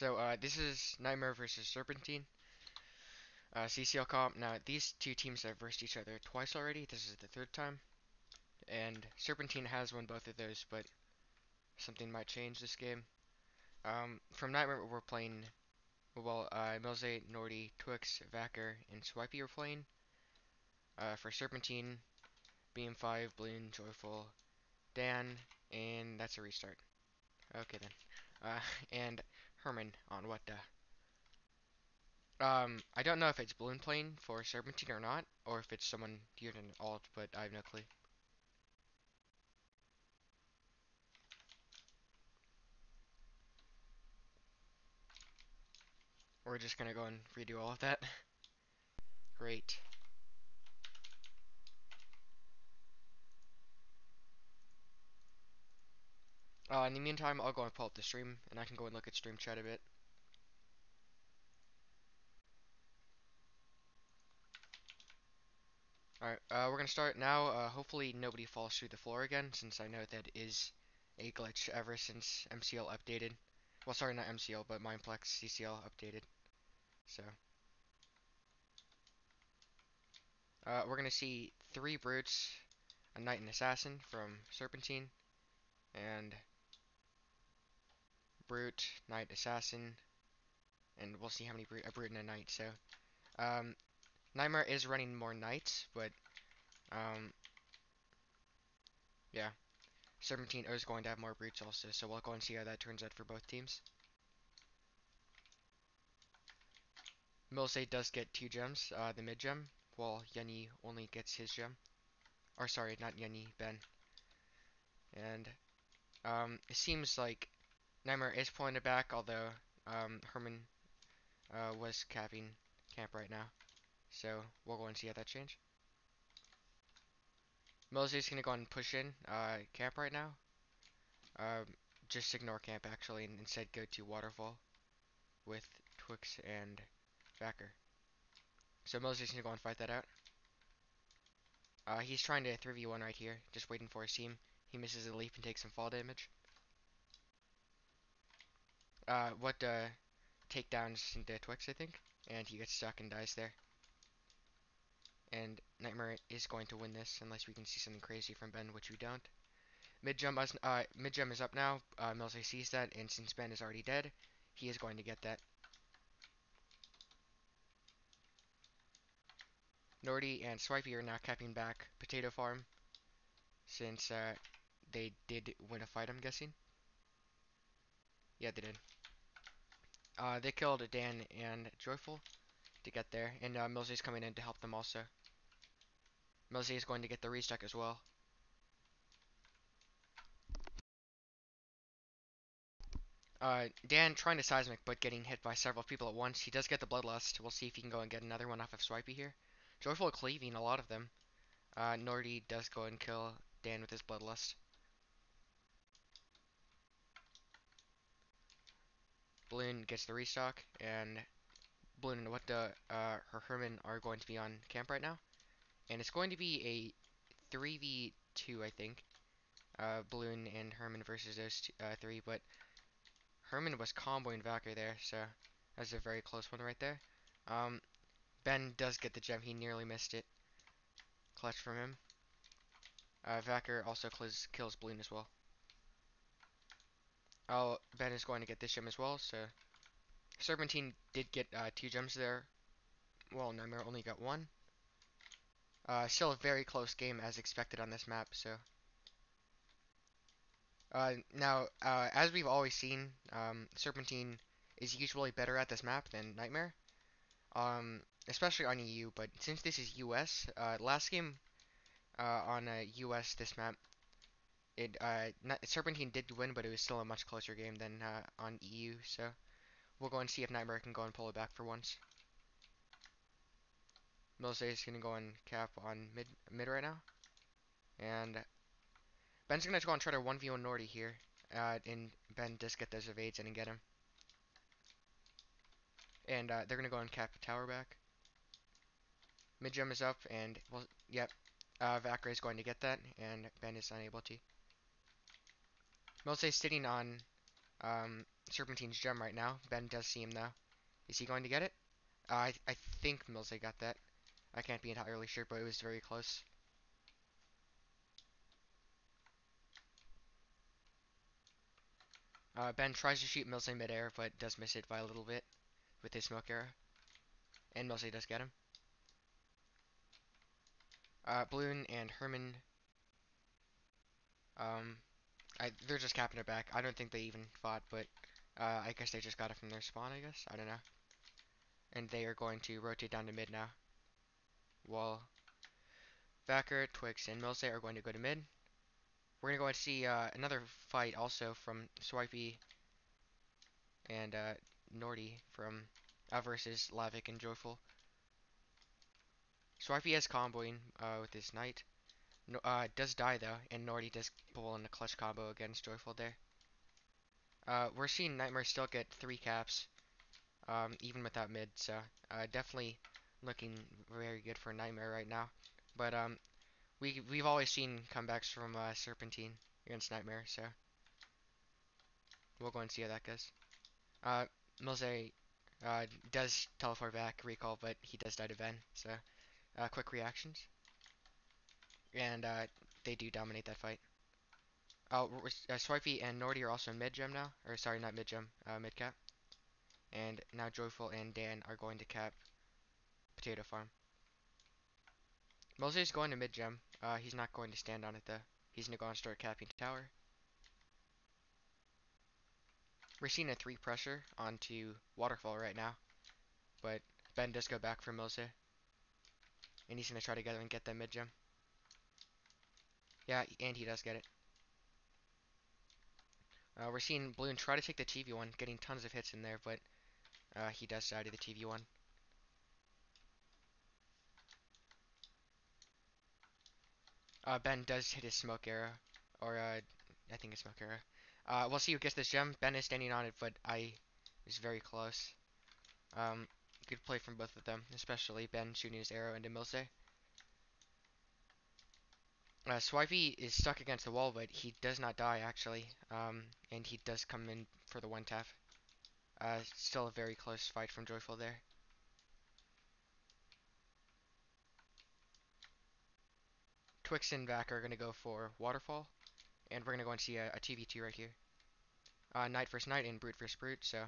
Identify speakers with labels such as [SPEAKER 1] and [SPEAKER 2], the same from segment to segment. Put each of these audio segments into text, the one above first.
[SPEAKER 1] This is Nightmare versus Serpentine, CCL comp. Now, these two teams have versed each other twice already. This is the third time, and Serpentine has won both of those, but something might change this game. From Nightmare, we're playing, Milze, Nordy, Twix, Vacker, and Swipey are playing. For Serpentine, BM5, Bloon, Joyful, Dan, and that's a restart. Okay then. And Herman on what the? I don't know if it's Bloon playing for Serpentine or not, or if it's someone using an alt, but I have no clue. We're just gonna go and redo all of that. Great. In the meantime, I'll go and pull up the stream, and I can go and look at stream chat a bit. Alright, we're gonna start now. Hopefully nobody falls through the floor again, since I know that is a glitch ever since MCL updated. Well, sorry, not MCL, but Mineplex CCL updated. So, we're gonna see 3 brutes, a knight and assassin from Serpentine, and brute, knight, assassin, and we'll see how many a brute and a knight. So, um, Nightmare is running more knights, but um, yeah, Serpentine is going to have more brutes also. So we'll go and see how that turns out for both teams. Milsei does get 2 gems, the mid gem, while Yenny only gets his gem. Or sorry, not Yenny, Ben. And it seems like Nightmare is pulling it back, although Herman was capping camp right now. So we'll go and see how that changes. Milsei's gonna go and push in camp right now. Um, just ignore camp actually, and instead go to waterfall with Twix and Vacker. So Milsei's gonna go and fight that out. He's trying to 3v1 right here, just waiting for his team. He misses a leap and takes some fall damage. What takedowns into Twix, I think, and he gets stuck and dies there. And Nightmare is going to win this unless we can see something crazy from Ben, which we don't. Mid jump is up now. Milsei sees that, and since Ben is already dead, he is going to get that. Nordy and Swipey are now capping back Potato Farm since they did win a fight, I'm guessing. Yeah, they did. They killed Dan and Joyful to get there, and Milsey's coming in to help them also. Milsey is going to get the restock as well. Dan trying to seismic, but getting hit by several people at once. He does get the Bloodlust. We'll see if he can go and get another one off of Swipey here. Joyful cleaving a lot of them. Nordy does go and kill Dan with his Bloodlust. Bloon gets the restock, and Bloon and what the her Herman are going to be on camp right now, and it's going to be a 3v2, I think. Bloon and Herman versus those 3, but Herman was comboing Vacker there, so that's a very close one right there. Um, Ben does get the gem. He nearly missed it. Clutch from him. Vacker also kills Bloon as well. Oh, Ben is going to get this gem as well, so Serpentine did get 2 gems there. Well, Nightmare only got 1. Still a very close game as expected on this map, so. Now, as we've always seen, Serpentine is usually better at this map than Nightmare. Especially on EU, but since this is US, last game on US this map, Serpentine did win, but it was still a much closer game than on EU. So we'll go and see if Nightmare can go and pull it back for once. Milsei is gonna go and cap on mid right now, and Ben's gonna go and try to 1v1 Nordy here, and Ben does get those evades in and get him, and they're gonna go and cap the tower back. Mid gem is up, and well, yep, Vakra is going to get that, and Ben is unable to. Milsei sitting on Serpentine's gem right now. Ben does see him though. Is he going to get it? I think Milze got that. I can't be entirely sure, but it was very close. Ben tries to shoot Milze midair, but does miss it by a little bit with his smoke arrow. And Milze does get him. Bloon and Herman, um, they're just capping it back. I don't think they even fought, but I guess they just got it from their spawn, I guess. I don't know. And they are going to rotate down to mid now. While Vacker, Twix, and Milze are going to go to mid. We're going to go and see another fight also from Swipey and Nordy from versus Lavic and Joyful. Swipey has comboing with his knight. No, does die though, and Nordy does pull in a clutch combo against Joyful there. We're seeing Nightmare still get 3 caps, even without mid, so definitely looking very good for Nightmare right now. But we've always seen comebacks from Serpentine against Nightmare, so we'll go and see how that goes. Uh, Milze does teleport back, recall, but he does die to Ben, so quick reactions, and they do dominate that fight. Swipey and Nordy are also in mid gem now, or sorry, not mid gem, mid cap. And now Joyful and Dan are going to cap Potato Farm. Milze is going to mid gem. He's not going to stand on it though. He's going to go and start capping tower. We're seeing a 3 pressure onto Waterfall right now, but Ben does go back for Milze, and he's going to try to get and get that mid gem. Yeah, and he does get it. We're seeing Bloon try to take the TV1, getting tons of hits in there, but he does die to the TV1. Ben does hit his smoke arrow, or I think it's smoke arrow. We'll see who gets this gem. Ben is standing on it, but I is very close. Good play from both of them, especially Ben shooting his arrow into Milze. Swipey is stuck against the wall, but he does not die actually, and he does come in for the 1-tap. Still a very close fight from Joyful there. Twix and Vac are going to go for Waterfall, and we're going to go and see a 2v2 right here. Knight versus Knight and Brute versus Brute, so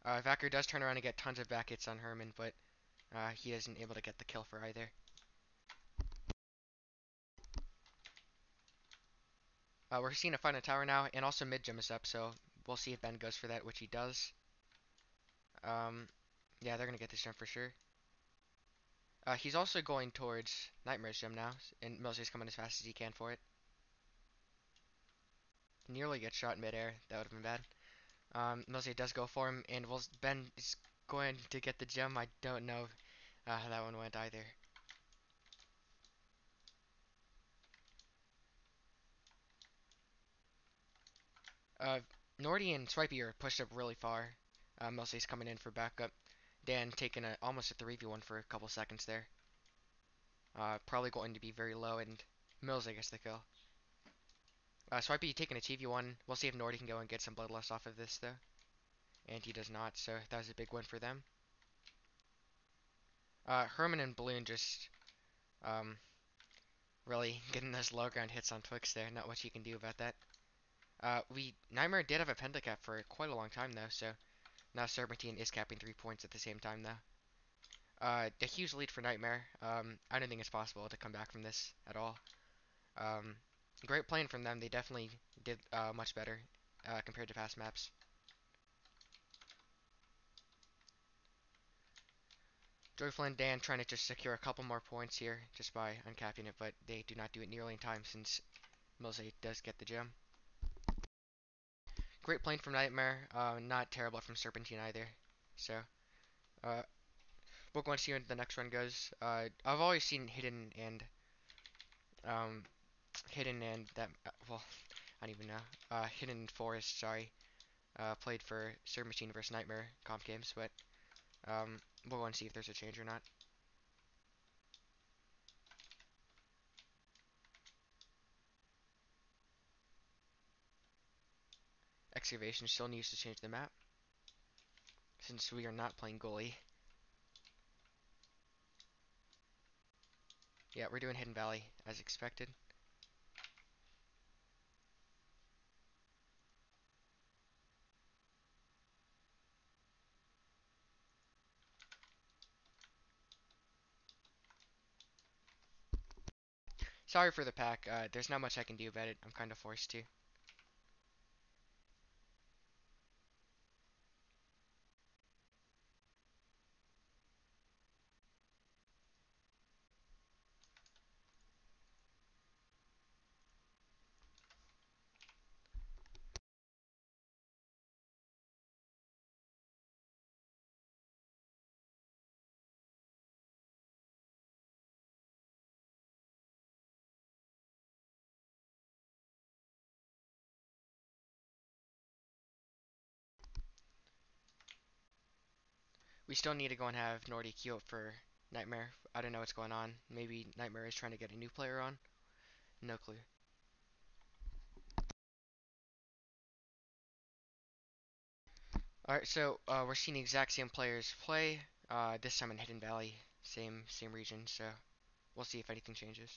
[SPEAKER 1] Vacker does turn around and get tons of back hits on Herman, but he isn't able to get the kill for either. We're seeing a fight on tower now, and also mid gem is up, so we'll see if Ben goes for that, which he does. Yeah, they're gonna get this gem for sure. He's also going towards Nightmare's gem now, and Milze's coming as fast as he can for it. Nearly gets shot midair, that would have been bad. Milze does go for him, and Ben is going to get the gem. I don't know how that one went either. Uh, Nordy and Swipey are pushed up really far. Milze's coming in for backup. Dan taking almost a 3v1 for a couple seconds there. Probably going to be very low, and Milze gets the kill. Swipey taking a 2v1. We'll see if Nordy can go and get some bloodlust off of this, though. And he does not, so that was a big win for them. Herman and Bloon just um, really getting those low ground hits on Twix there. Not much he can do about that. Nightmare did have a pentacap for quite a long time though, so now Serpentine is capping 3 points at the same time though. A huge lead for Nightmare. I don't think it's possible to come back from this at all. Um, Great playing from them. They definitely did much better compared to past maps. Joyful and Dan trying to just secure a couple more points here just by uncapping it, but they do not do it nearly in time since Milze does get the gem. Great playing from Nightmare, not terrible from Serpentine either. So, uh, we're going to see how the next run goes. I've always seen um, Hidden and that, well, I don't even know. Hidden Forest, sorry, played for Serpentine versus Nightmare comp games, but we'll go and see if there's a change or not. Excavation still needs to change the map. since we are not playing goalie. Yeah, we're doing Hidden Valley as expected. Sorry for the pack. There's not much I can do about it. I'm kind of forced to. We still need to go and have Nordy queue up for Nightmare. I don't know what's going on. Maybe Nightmare is trying to get a new player on. No clue. Alright, so we're seeing the exact same players play. This time in Hidden Valley, same region. So we'll see if anything changes.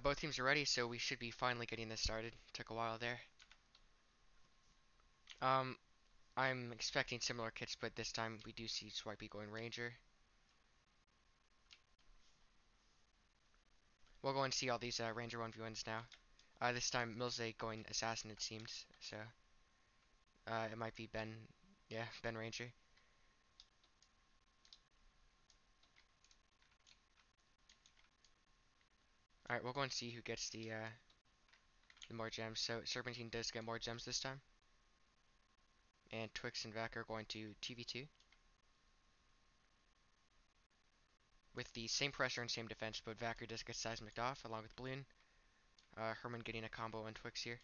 [SPEAKER 1] Both teams are ready, so we should be finally getting this started. Took a while there. Um, I'm expecting similar kits, but this time we do see Swipey going Ranger. We'll go and see all these Ranger 1v1s now. This time Milze going Assassin it seems, so it might be Ben, yeah, Ben Ranger. Alright, we'll go and see who gets the more gems. So Serpentine does get more gems this time. And Twix and Vac are going to TV2. With the same pressure and same defense, but Vacker does get seismic off along with Balloon. Herman getting a combo on Twix here.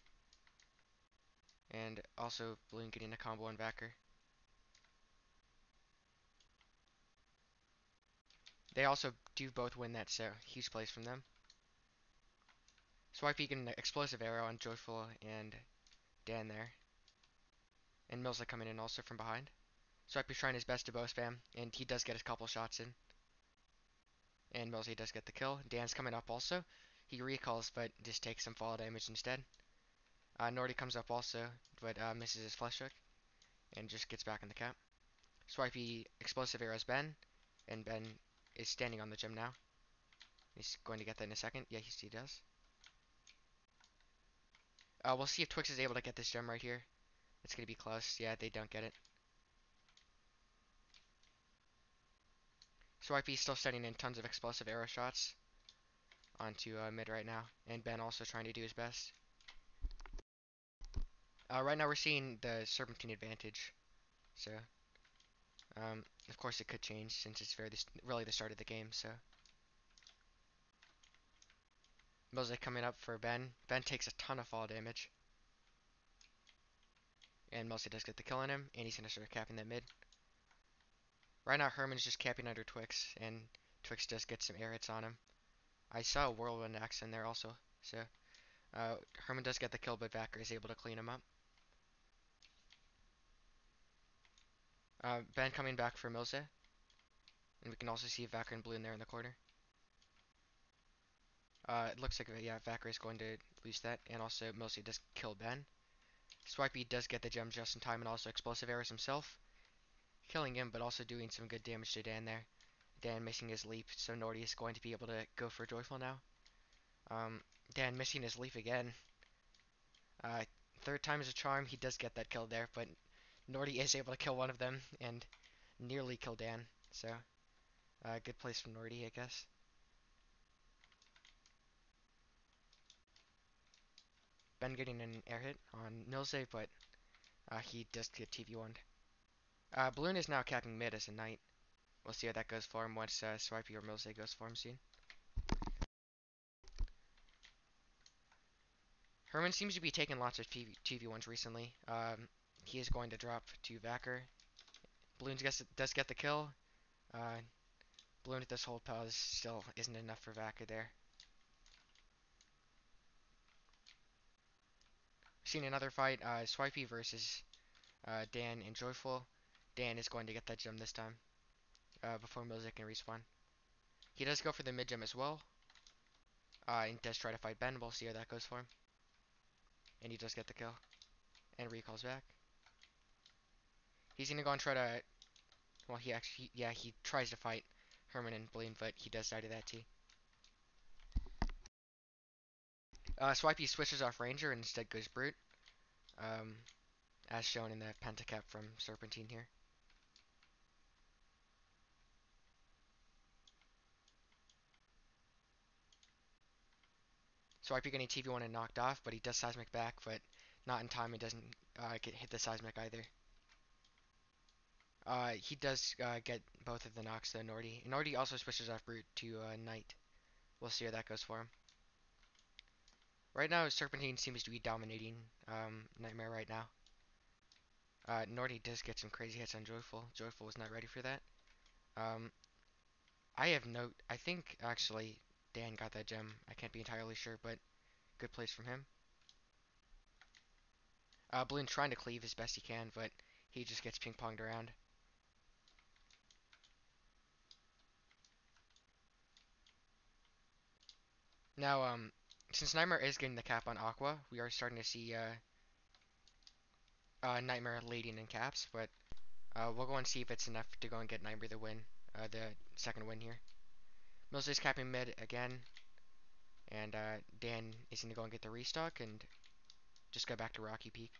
[SPEAKER 1] And also Balloon getting a combo on Vacker. They also do both win that, so huge plays from them. Swipey getting an explosive arrow on Joyful and Dan there. And Mills coming in also from behind. Swipey's trying his best to bow spam, and he does get a couple shots in. And Millsy does get the kill. Dan's coming up also. He recalls, but just takes some fall damage instead. Nordy comes up also, but misses his flesh hook, and just gets back in the cap. Swipey explosive arrows Ben, and Ben is standing on the gem now. He's going to get that in a second. Yeah, he does. We'll see if Twix is able to get this gem right here. It's going to be close. Yeah, they don't get it. Swipey's still sending in tons of explosive arrow shots onto mid right now, and Ben also trying to do his best. Right now we're seeing the Serpentine advantage, so of course it could change since it's really the start of the game. So Mosaic coming up for Ben. Ben takes a ton of fall damage, and Mosaic does get the kill on him, and he's gonna start capping that mid. Right now Herman's just capping under Twix, and Twix does get some air hits on him. I saw a whirlwind axe in there also, so Herman does get the kill, but Vacker is able to clean him up. Ben coming back for Milze, and we can also see Vacker and Blue in there in the corner. It looks like, yeah, Vacker is going to lose that, and also Milze does kill Ben. Swipey does get the gem just in time and also explosive arrows himself, killing him but also doing some good damage to Dan there. Dan missing his leap, so Nordy is going to be able to go for Joyful now. Dan missing his leap again. Uh, Third time is a charm, he does get that kill there, but Nordy is able to kill one of them and nearly kill Dan, so Good place from Nordy, I guess. Ben getting an air hit on Milze, but he does get TV1'd. Balloon is now capping mid as a knight. We'll see how that goes for him once Swipey or Milze goes for him soon. Herman seems to be taking lots of TV1s recently. He is going to drop to Vacker. Balloon does get the kill. Uh, Balloon with this whole pause still isn't enough for Vacker there. Seen another fight, Swipey versus Dan and Joyful. Dan is going to get that gem this time before Milze can respawn. He does go for the mid gem as well. And does try to fight Ben. We'll see how that goes for him. And he does get the kill. And recalls back. He's gonna go and try to. Well, he tries to fight Herman and Blaine, but he does die to that T. Swipey switches off Ranger and instead goes Brute. Um, as shown in the pentacap from Serpentine here. Swipey getting TV1 and knocked off, but he does seismic back, but not in time. He doesn't get hit the seismic either. He does get both of the knocks though, Nordy. Nordy also switches off Brute to Knight. We'll see how that goes for him. Right now, Serpentine seems to be dominating Nightmare right now. Nordy does get some crazy hits on Joyful. Joyful was not ready for that. Um, I think actually Dan got that gem. I can't be entirely sure, but good plays from him. Balloon trying to cleave as best he can, but he just gets ping-ponged around. Now, since Nightmare is getting the cap on Aqua, we are starting to see Nightmare leading in caps, but we'll go and see if it's enough to go and get Nightmare the win, the second win here. Mills is capping mid again, and Dan is going to go and get the restock and just go back to Rocky Peak.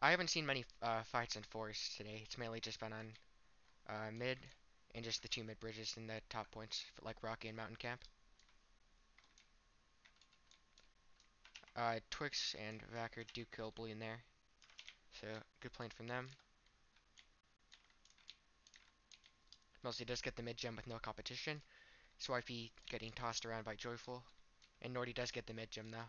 [SPEAKER 1] I haven't seen many fights in forest today. It's mainly just been on mid and just the two mid bridges and the top points for like Rocky and Mountain Camp. Twix and Vacker do kill Balloon there, so good plan from them. Mostly does get the mid gem with no competition. Swipey getting tossed around by Joyful, and Nordy does get the mid gem now.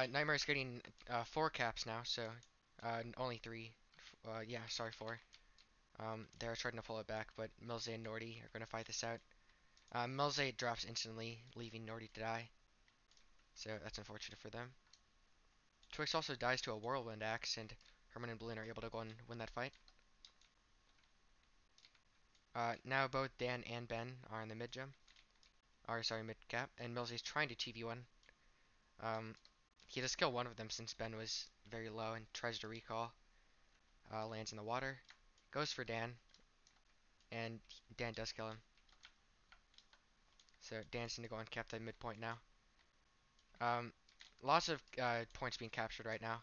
[SPEAKER 1] Nightmare's getting 4 caps now, so only 3. Yeah, sorry, 4. They're trying to pull it back, but Milze and Nordy are going to fight this out. Milze drops instantly, leaving Nordy to die, so that's unfortunate for them. Twix also dies to a Whirlwind Axe, and Herman and Balloon are able to go and win that fight. Now both Dan and Ben are in the mid gem. Or, sorry, mid cap, and Milze's trying to TV1. He does kill one of them since Ben was very low and tries to recall. Lands in the water. Goes for Dan, and Dan does kill him. So Dan's going to go and cap that midpoint now. Lots of points being captured right now.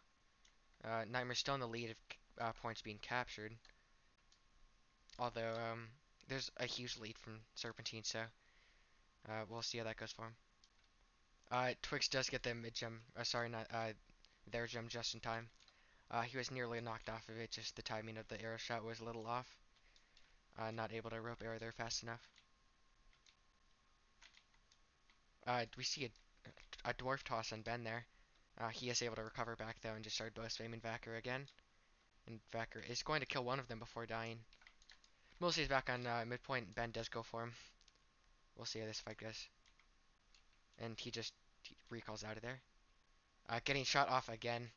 [SPEAKER 1] Nightmare's still in the lead of points being captured. Although there's a huge lead from Serpentine, so we'll see how that goes for him. Twix does get the mid gem. Sorry, not their gem just in time. He was nearly knocked off of it. Just the timing of the arrow shot was a little off. Not able to rope arrow there fast enough. We see a dwarf toss on Ben there. He is able to recover back though and just start both spamming Vacker again. And Vacker is going to kill one of them before dying. Mostly is back on midpoint. Ben does go for him. We'll see how this fight goes. And he just recalls out of there. Getting shot off again.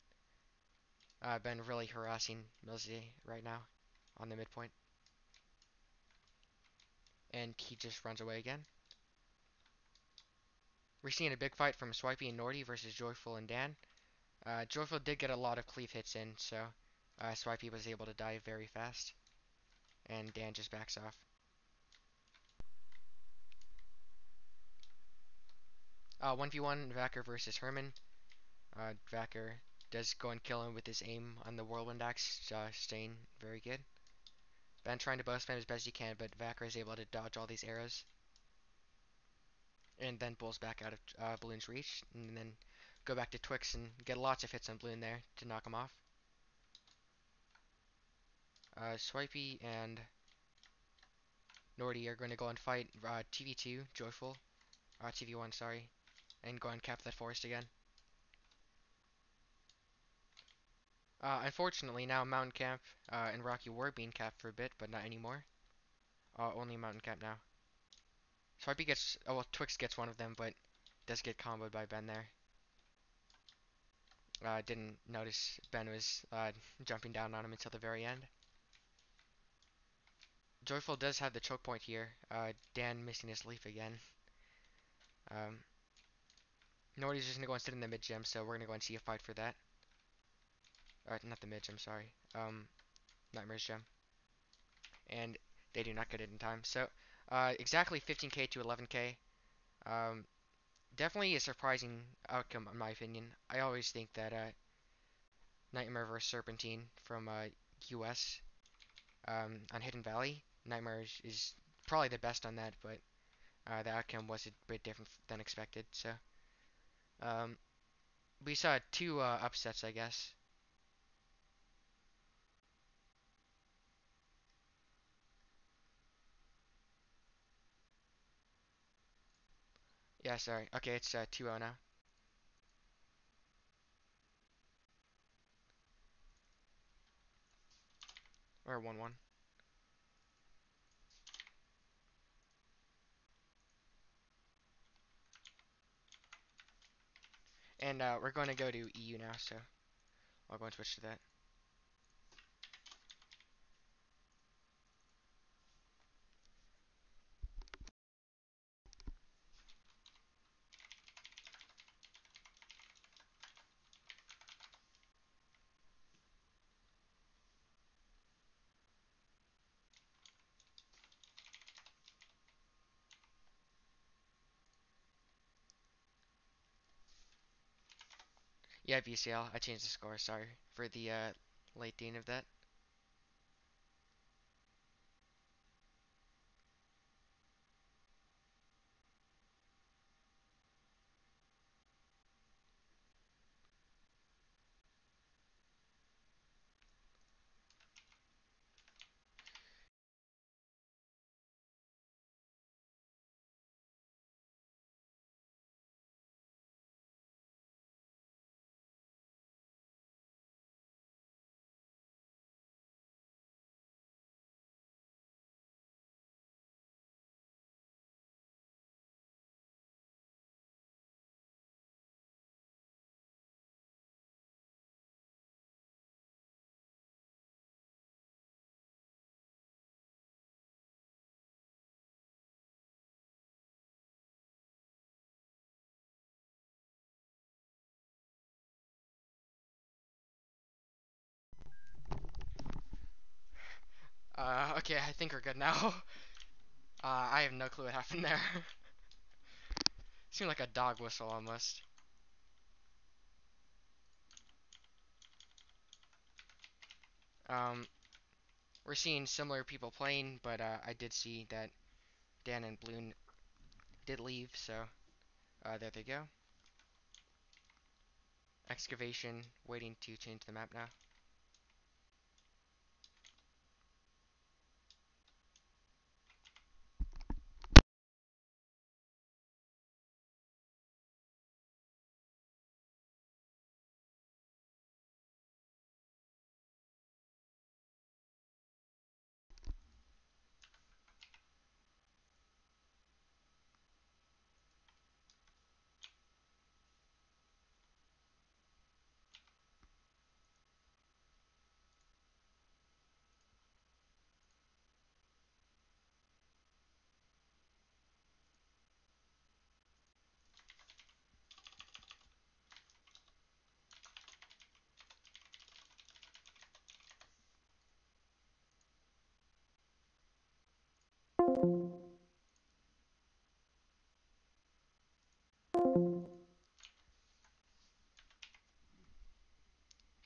[SPEAKER 1] Ben really harassing Milzy right now on the midpoint. And he just runs away again. We're seeing a big fight from Swipey and Nordy versus Joyful and Dan. Joyful did get a lot of cleave hits in, so Swipey was able to die very fast. And Dan just backs off. 1v1 Vacker versus Herman. Vacker does go and kill him with his aim on the Whirlwind Axe, staying very good. Ben trying to bow spam as best he can, but Vakra is able to dodge all these arrows. And then pulls back out of Balloon's reach, and then go back to Twix and get lots of hits on Balloon there to knock him off. Swipey and Nordy are going to go and fight TV2, Joyful, TV1, sorry, and go and cap that forest again. Unfortunately, now Mountain Camp and Rocky were being capped for a bit, but not anymore. Only Mountain Camp now. Swipey gets, oh well, Twix gets one of them, but does get comboed by Ben there. Didn't notice Ben was jumping down on him until the very end. Joyful does have the choke point here. Dan missing his leaf again. Um, Nordy's just gonna go and sit in the mid gem, so we're gonna go and see a fight for that. Not the mid gem, sorry. Nightmare's gem. And they do not get it in time. So, exactly 15k to 11k. Um, Definitely a surprising outcome, in my opinion. I always think that Nightmare vs Serpentine from US on Hidden Valley, Nightmare is probably the best on that, but the outcome was a bit different than expected. So um, we saw two upsets, I guess. Yeah, sorry. Okay, it's 2-0 now, or 1-1. And we're going to go to EU now, so I'll go and switch to that. Yeah, VCL. I changed the score. Sorry for the late dean of that. Okay, I think we're good now. I have no clue what happened there. Seemed like a dog whistle almost. Um, we're seeing similar people playing, but I did see that Dan and Bloon did leave, so there they go. Excavation waiting to change the map now.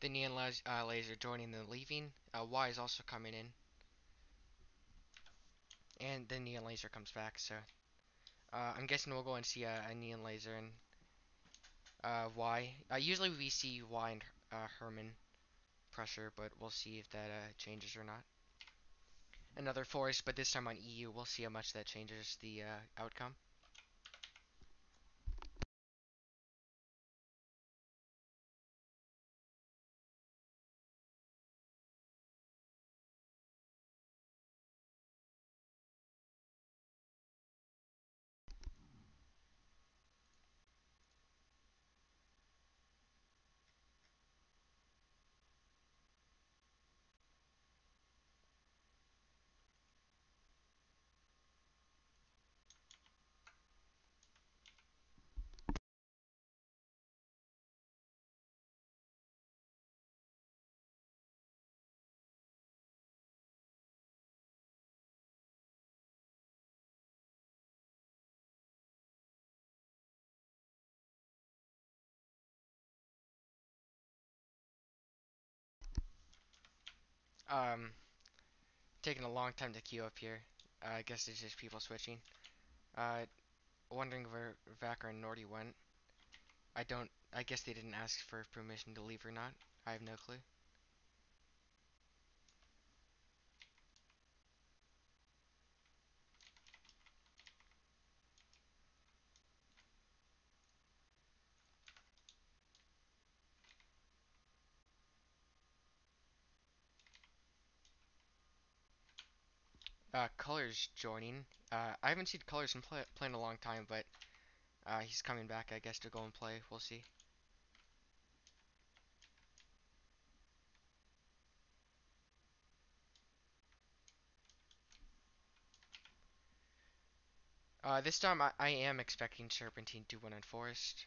[SPEAKER 1] The neon laser joining the leaving. Y is also coming in. And the neon laser comes back, so I'm guessing we'll go and see a neon laser and Y. Usually we see Y and Herman pressure, but we'll see if that changes or not. Another force, but this time on EU. We'll see how much that changes the outcome. Um, Taking a long time to queue up here. I guess it's just people switching. Uh, Wondering where Vacker and Nordy went. I don't. I guess they didn't ask for permission to leave or not. I have no clue. Colors joining. I haven't seen Colors play in a long time, but he's coming back, I guess, to go and play. We'll see. This time I am expecting Serpentine to win on Forest.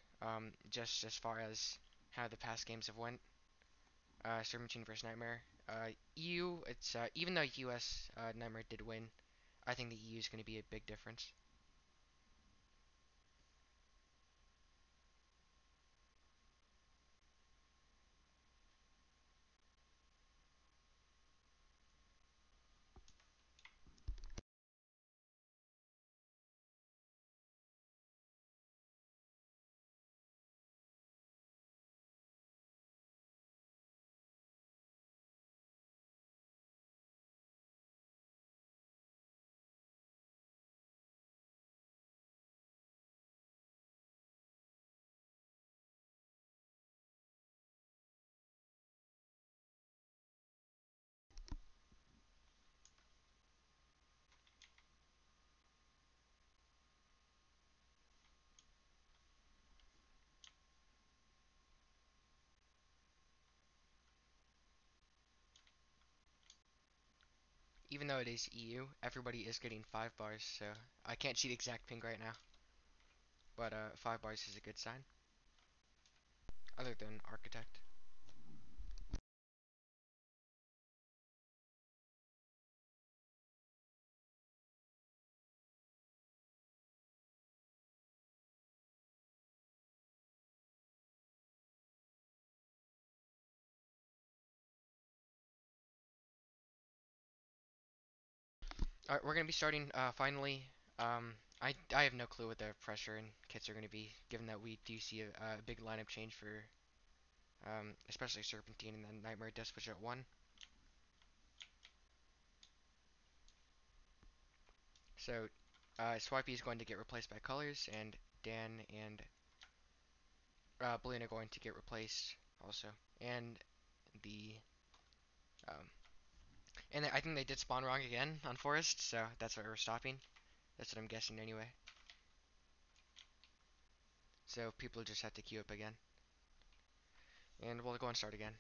[SPEAKER 1] Just as far as how the past games have went. Serpentine versus Nightmare. EU, it's even though US Nightmare did win, I think the EU is going to be a big difference. Even though it is EU, everybody is getting 5 bars, so I can't see the exact ping right now. But 5 bars is a good sign, other than Architect. Alright, we're going to be starting finally. I have no clue what the pressure and kits are going to be, given that we do see a big lineup change for especially Serpentine and then Nightmare Dispatch at 1. So Swipey is going to get replaced by Colors, and Dan and Balloon are going to get replaced also. And the um, and I think they did spawn wrong again on Forest, so that's why we're stopping. That's what I'm guessing anyway. So people just have to queue up again. And we'll go and start again.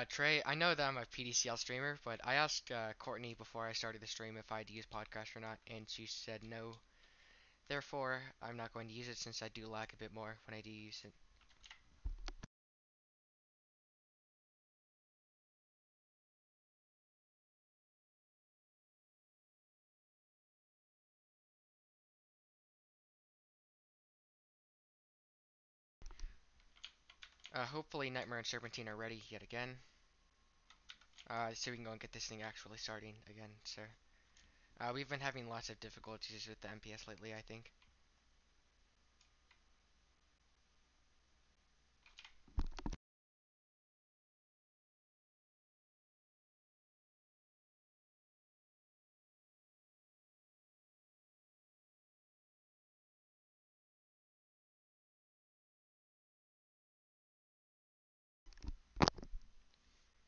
[SPEAKER 1] Trey, I know that I'm a PDCL streamer, but I asked Courtney before I started the stream if I'd use podcast or not, and she said no. Therefore, I'm not going to use it since I do lag a bit more when I do use it. Hopefully Nightmare and Serpentine are ready yet again. So we can go and get this thing actually starting again, so. We've been having lots of difficulties with the MPS lately, I think.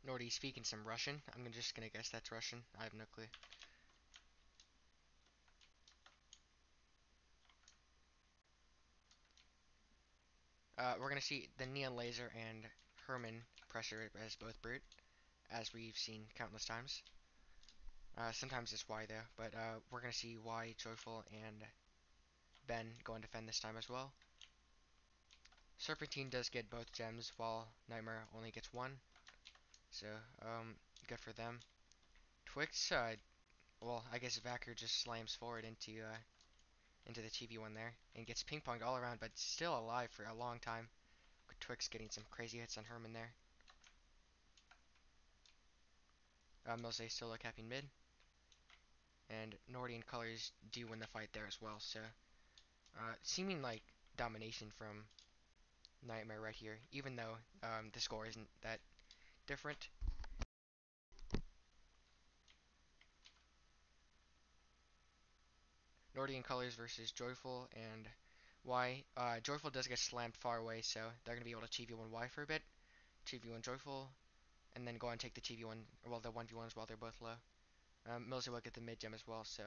[SPEAKER 1] Nordy's speaking some Russian. I'm just gonna guess that's Russian. I have no clue. We're gonna see the Neon Laser and Herman pressure as both brute, as we've seen countless times. Sometimes it's Y though, but we're gonna see Y, Joyful, and Ben go and defend this time as well. Serpentine does get both gems, while Nightmare only gets one. So, good for them. Twix, well, I guess Vacker just slams forward into the TV1 there and gets ping ponged all around, but still alive for a long time. Twix getting some crazy hits on Herman there. Milze solo capping mid, and Nordy and Colors do win the fight there as well. So, seeming like domination from Nightmare right here, even though the score isn't that different. Nordy and Colors versus Joyful and Y. Joyful does get slammed far away, so they're going to be able to TV1 Y for a bit. TV1 Joyful, and then go and take the TV1, well, the 1v1s while they're both low. Mills will get the mid gem as well, so.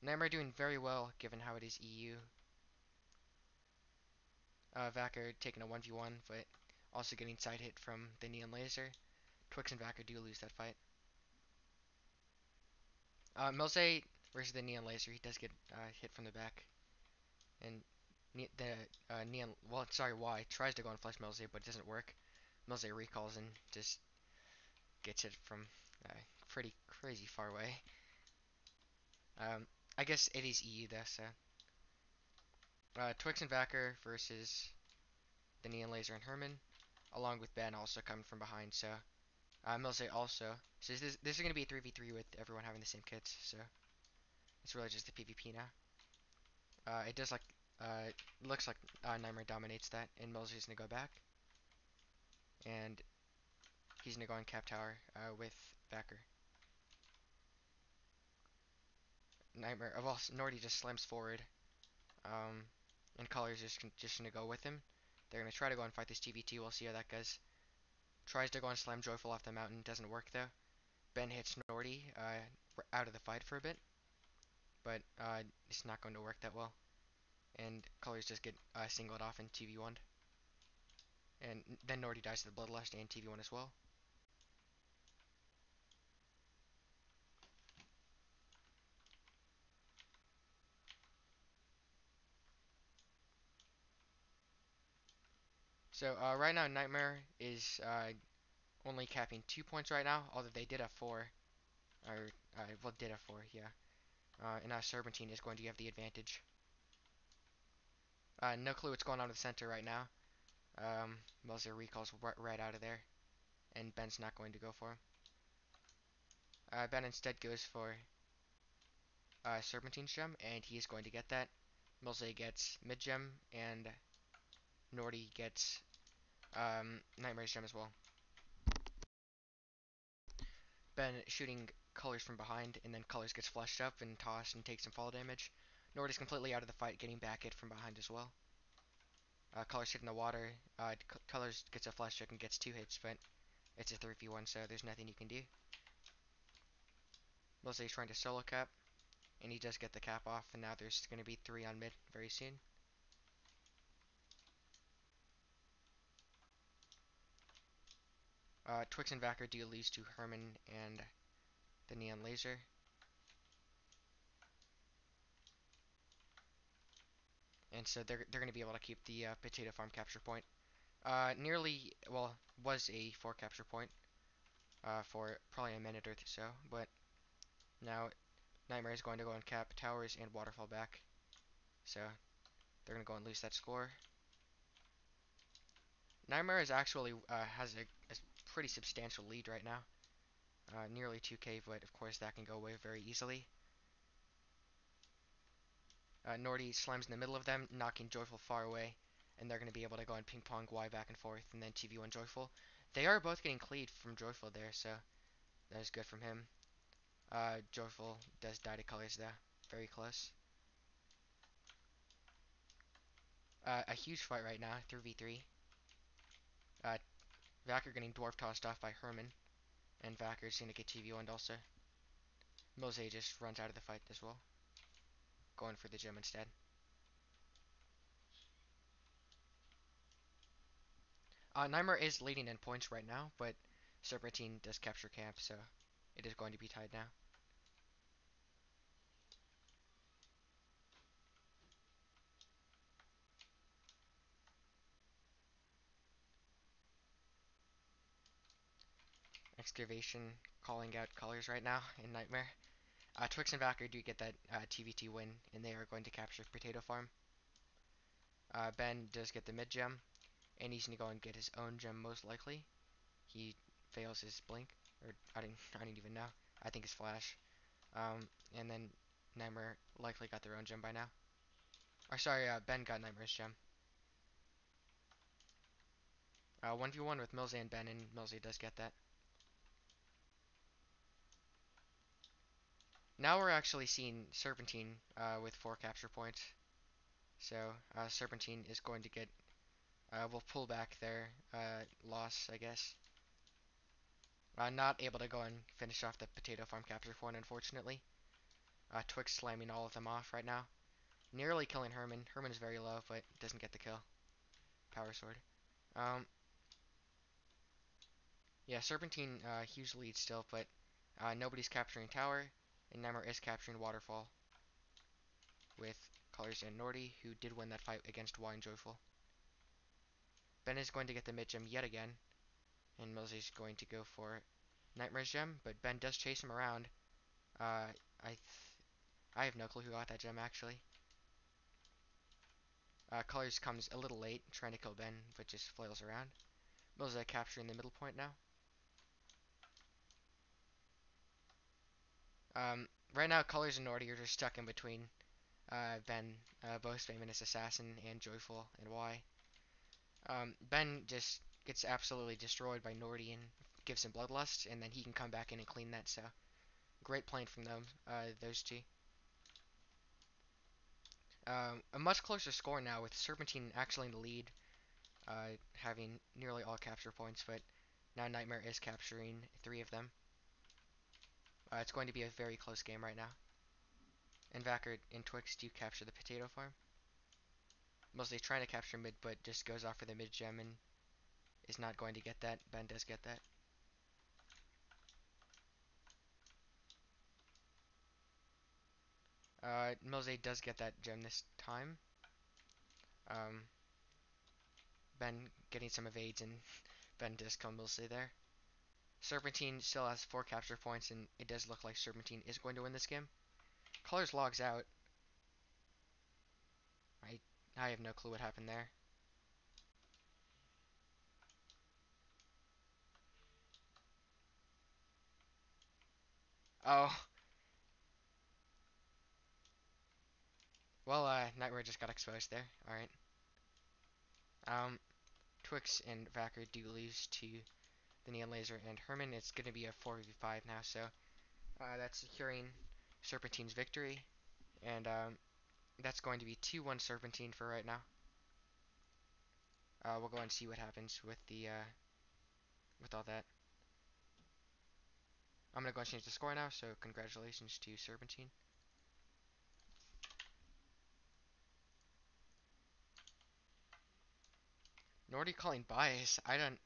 [SPEAKER 1] Nightmare doing very well given how it is EU. Vacker taking a 1v1, but also getting side hit from the Neon Laser. Twix and Vacker do lose that fight. Milze versus the Neon Laser, he does get hit from the back. And the Neon, well, sorry, Y tries to go and flex Milze, but it doesn't work. Milze recalls and just gets it from pretty crazy far away. I guess it is EU though, so. Twix and Vacker versus the Neon Laser and Herman, along with Ben also coming from behind, so. Milze also. So this is going to be a 3v3 with everyone having the same kits, so. It's really just the PvP now. It does like, looks like Nightmare dominates that, and Milze's going to go back. And he's going to go on Cap Tower with Vacker. Nightmare, well, Nordy just slams forward. And Colors just going to go with him. They're going to try to go and fight this TVT. We'll see how that goes. Tries to go and slam Joyful off the mountain. Doesn't work though. Ben hits Nordy out of the fight for a bit. But it's not going to work that well. And Colors just get singled off in TV1. And then Nordy dies to the Bloodlust and TV1 as well. So right now Nightmare is only capping 2 points right now, although they did have 4. Or, well, did have 4, yeah. And now Serpentine is going to have the advantage. No clue what's going on with the center right now. Milzer recalls right out of there, and Ben's not going to go for him. Ben instead goes for Serpentine's gem, and he is going to get that. Milze gets mid gem, and Nordy gets Nightmare's gem as well. Ben shooting Colors from behind, and then Colors gets flushed up and tossed and takes some fall damage. Nordy's completely out of the fight, getting back hit from behind as well. Colors hitting the water. Colors gets a flash check and gets 2 hits, but it's a 3v1, so there's nothing you can do. Milze's trying to solo cap, and he does get the cap off, and now there's going to be 3 on mid very soon. Twix and Vacker do lose to Herman and the Neon Laser. And so they're going to be able to keep the potato farm capture point. Nearly, well, was a 4 capture point for probably a minute or so, but now Nightmare is going to go and cap towers and waterfall back. So they're going to go and lose that score. Nightmare is actually has a pretty substantial lead right now. Nearly 2k, but of course that can go away very easily. Nordy slams in the middle of them, knocking Joyful far away, and they're going to be able to go and ping pong Y back and forth, and then TV1 Joyful. They are both getting cleared from Joyful there, so that is good from him. Joyful does die to colors there, very close. A huge fight right now, 3v3. Uh, Vacker getting dwarf tossed off by Herman, and Vacker's going to get TV1'd also. Mose just runs out of the fight as well, going for the gem instead. Nightmare is leading in points right now, but Serpentine does capture camp, so it is going to be tied now. Excavation calling out colors right now in Nightmare. Twix and Vacker do get that TVT win, and they are going to capture Potato Farm. Ben does get the mid gem, and he's going to go and get his own gem most likely. He fails his blink, or I didn't even know. I think his flash. And then Nightmare likely got their own gem by now. Or sorry, Ben got Nightmare's gem. 1v1 with Milsey and Ben, and Milsey does get that. Now we're actually seeing Serpentine with 4 capture points. So Serpentine is going to get, will pull back their loss, I guess. Not able to go and finish off the Potato Farm capture point, unfortunately. Twix slamming all of them off right now. Nearly killing Herman. Herman is very low, but doesn't get the kill. Power Sword. Um, yeah, Serpentine, huge lead still, but nobody's capturing Tower, and Nightmare is capturing Waterfall with Colors and Nordy, who did win that fight against Y and Joyful. Ben is going to get the mid gem yet again, and Mosey's going to go for Nightmare's gem, but Ben does chase him around. Uh, I have no clue who got that gem actually. Colors comes a little late, trying to kill Ben, but just flails around. Mosey capturing the middle point now. Right now, Colors and Nordy are just stuck in between Ben, both famous assassin, and Joyful and Y. Ben just gets absolutely destroyed by Nordy and gives him Bloodlust, and then he can come back in and clean that, so great playing from them, those two. A much closer score now with Serpentine actually in the lead, having nearly all capture points, but now Nightmare is capturing 3 of them. It's going to be a very close game right now. And Vacker and Twix do capture the Potato Farm. Mostly trying to capture mid, but just goes off for the mid gem and is not going to get that. Ben does get that. Milze does get that gem this time. Um, Ben getting some evades, and Ben does kill Milze there. Serpentine still has 4 capture points, and it does look like Serpentine is going to win this game. Colors logs out. I have no clue what happened there. Oh, well, Nightmare just got exposed there. Alright. Twix and Vacker do lose to the Neon Laser and Herman. It's going to be a 4v5 now, so that's securing Serpentine's victory. And that's going to be 2-1 Serpentine for right now. We'll go and see what happens with the with all that. I'm gonna go and change the score now, so congratulations to Serpentine. Nordy calling bias. I don't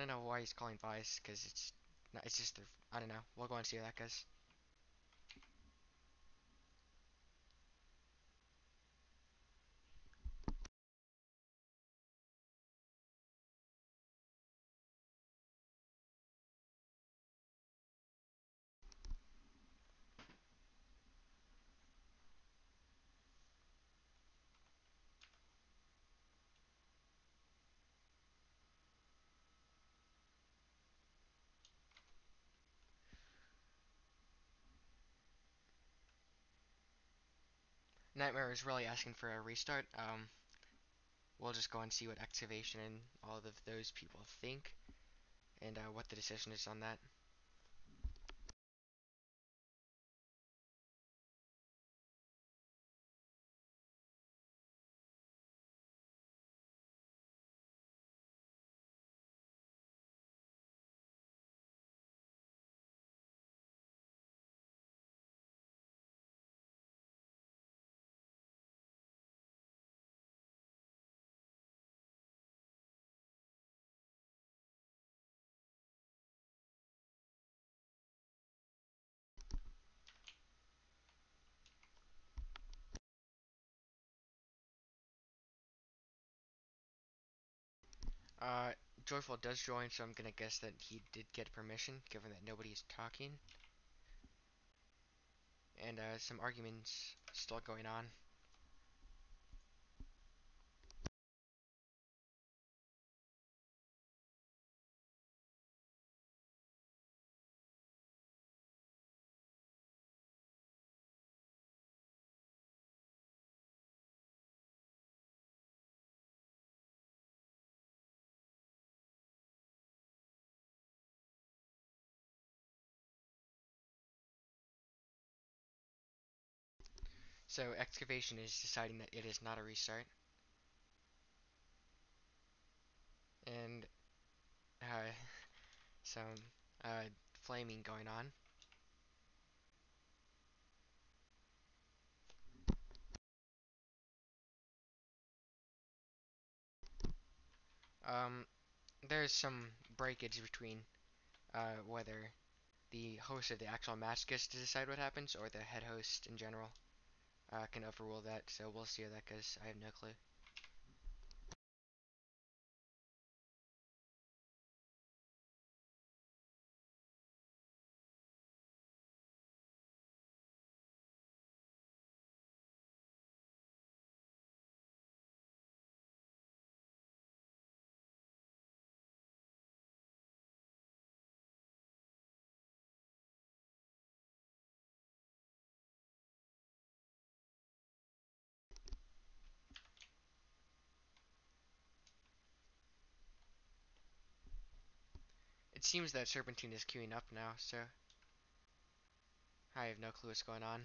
[SPEAKER 1] know why he's calling bias, because it's just I don't know. We'll go and see how that goes. Nightmare is really asking for a restart. We'll just go and see what Excavation and all of those people think, and what the decision is on that. Uh, Joyful does join, so I'm gonna guess that he did get permission, given that nobody's talking, and some arguments still going on. So Excavation is deciding that it is not a restart, and uh, some flaming going on. Um, there's some breakage between whether the host of the actual match gets to decide what happens, or the head host in general can overrule that. So we'll see how that goes. I have no clue. It seems that Serpentine is queuing up now, so I have no clue what's going on.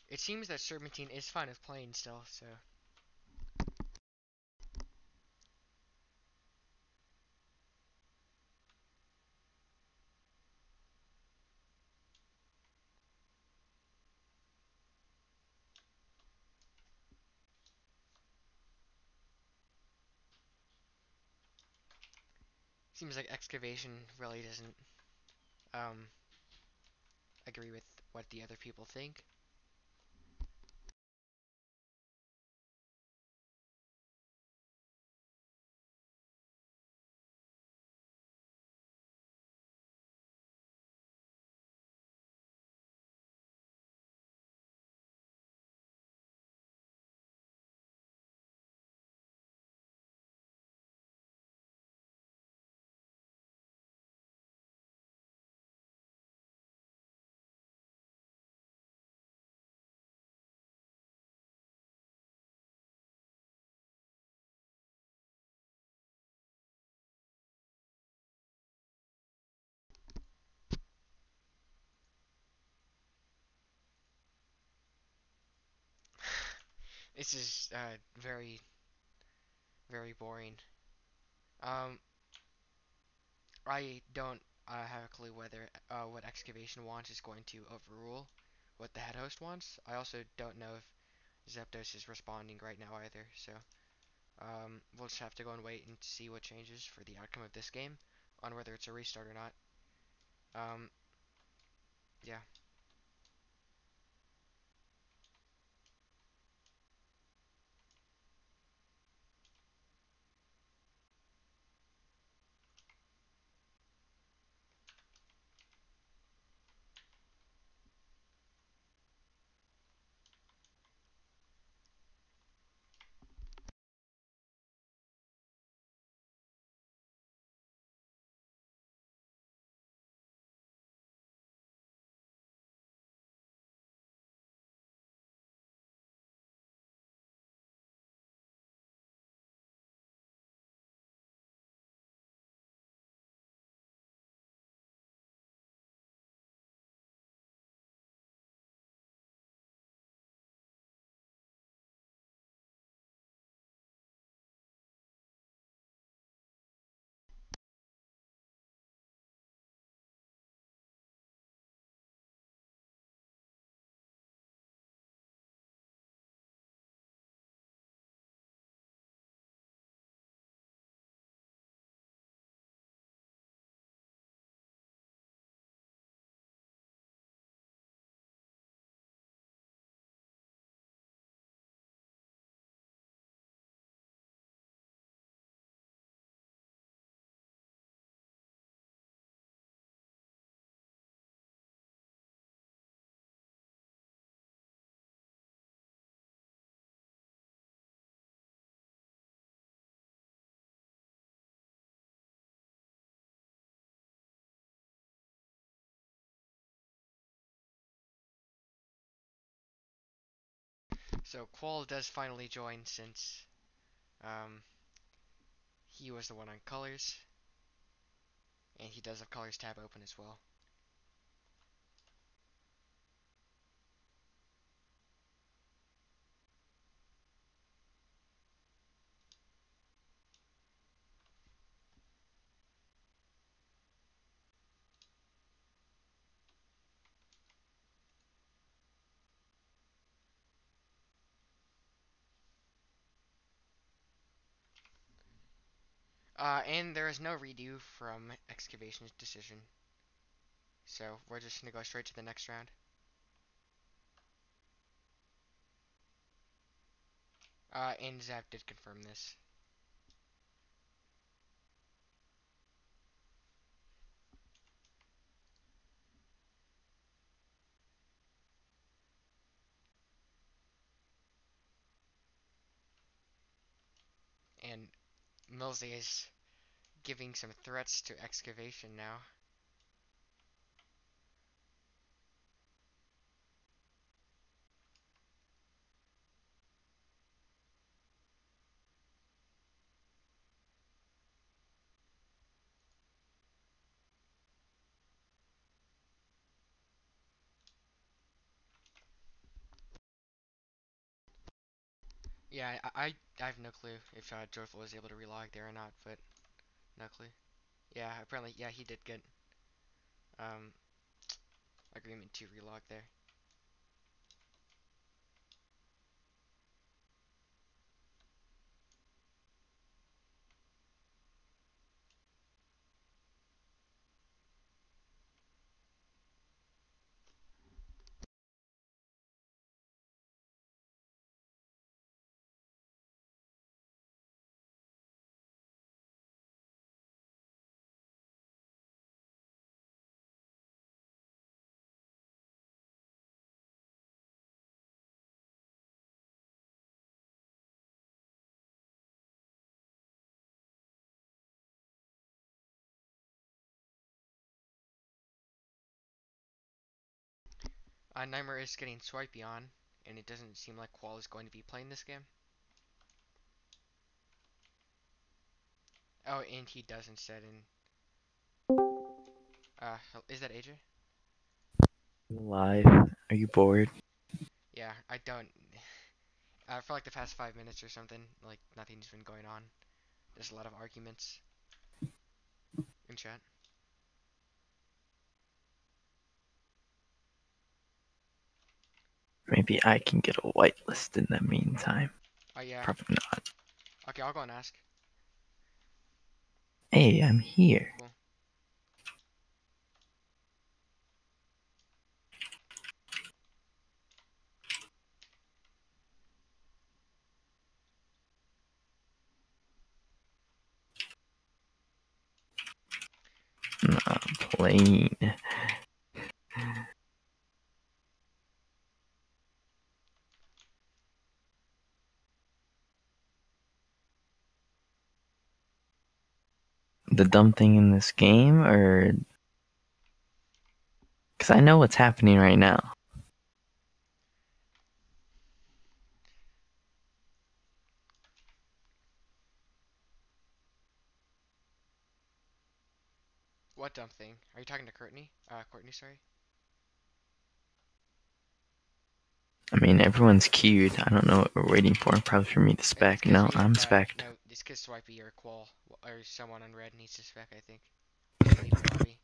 [SPEAKER 1] It seems that Serpentine is fine with playing still, so seems like Excavation really doesn't um, agree with what the other people think. This is very, very boring. Um, I don't have a clue whether what Excavation wants is going to overrule what the head host wants. I also don't know if Zeptos is responding right now either, so we'll just have to go and wait and see what changes for the outcome of this game on whether it's a restart or not. Um, Yeah. So Qual does finally join since um, he was the one on colors, and he does have colors tab open as well. And there is no redo from Excavation's decision, so we're just gonna go straight to the next round. And Zap did confirm this. And Millsy is giving some threats to Excavation now. Yeah, I have no clue if Joyful was able to relog there or not, but no clue. Yeah, apparently, yeah, he did get um agreement to relog there. Nightmare is getting swipey on, and it doesn't seem like Qual is going to be playing this game. Oh, and he does instead. And is that AJ?
[SPEAKER 2] Live. Are you bored?
[SPEAKER 1] Yeah, I don't. For like the past 5 minutes or something, like nothing's been going on. There's a lot of arguments in chat.
[SPEAKER 2] Maybe I can get a whitelist in the meantime.
[SPEAKER 1] Oh yeah.
[SPEAKER 2] Probably not.
[SPEAKER 1] Okay, I'll go and ask.
[SPEAKER 2] Hey, I'm here.
[SPEAKER 1] Cool.
[SPEAKER 2] Not playing. The dumb thing in this game, or... Because I know what's happening right now.
[SPEAKER 1] What dumb thing? Are you talking to Courtney? Courtney, sorry.
[SPEAKER 2] I mean, everyone's queued. I don't know what we're waiting for. Probably for me to
[SPEAKER 1] It's
[SPEAKER 2] spec.
[SPEAKER 1] because
[SPEAKER 2] No,
[SPEAKER 1] we,
[SPEAKER 2] I'm specced.
[SPEAKER 1] no, it's because Swipey or Qual or someone on red needs to spec, I think. Or leave the lobby.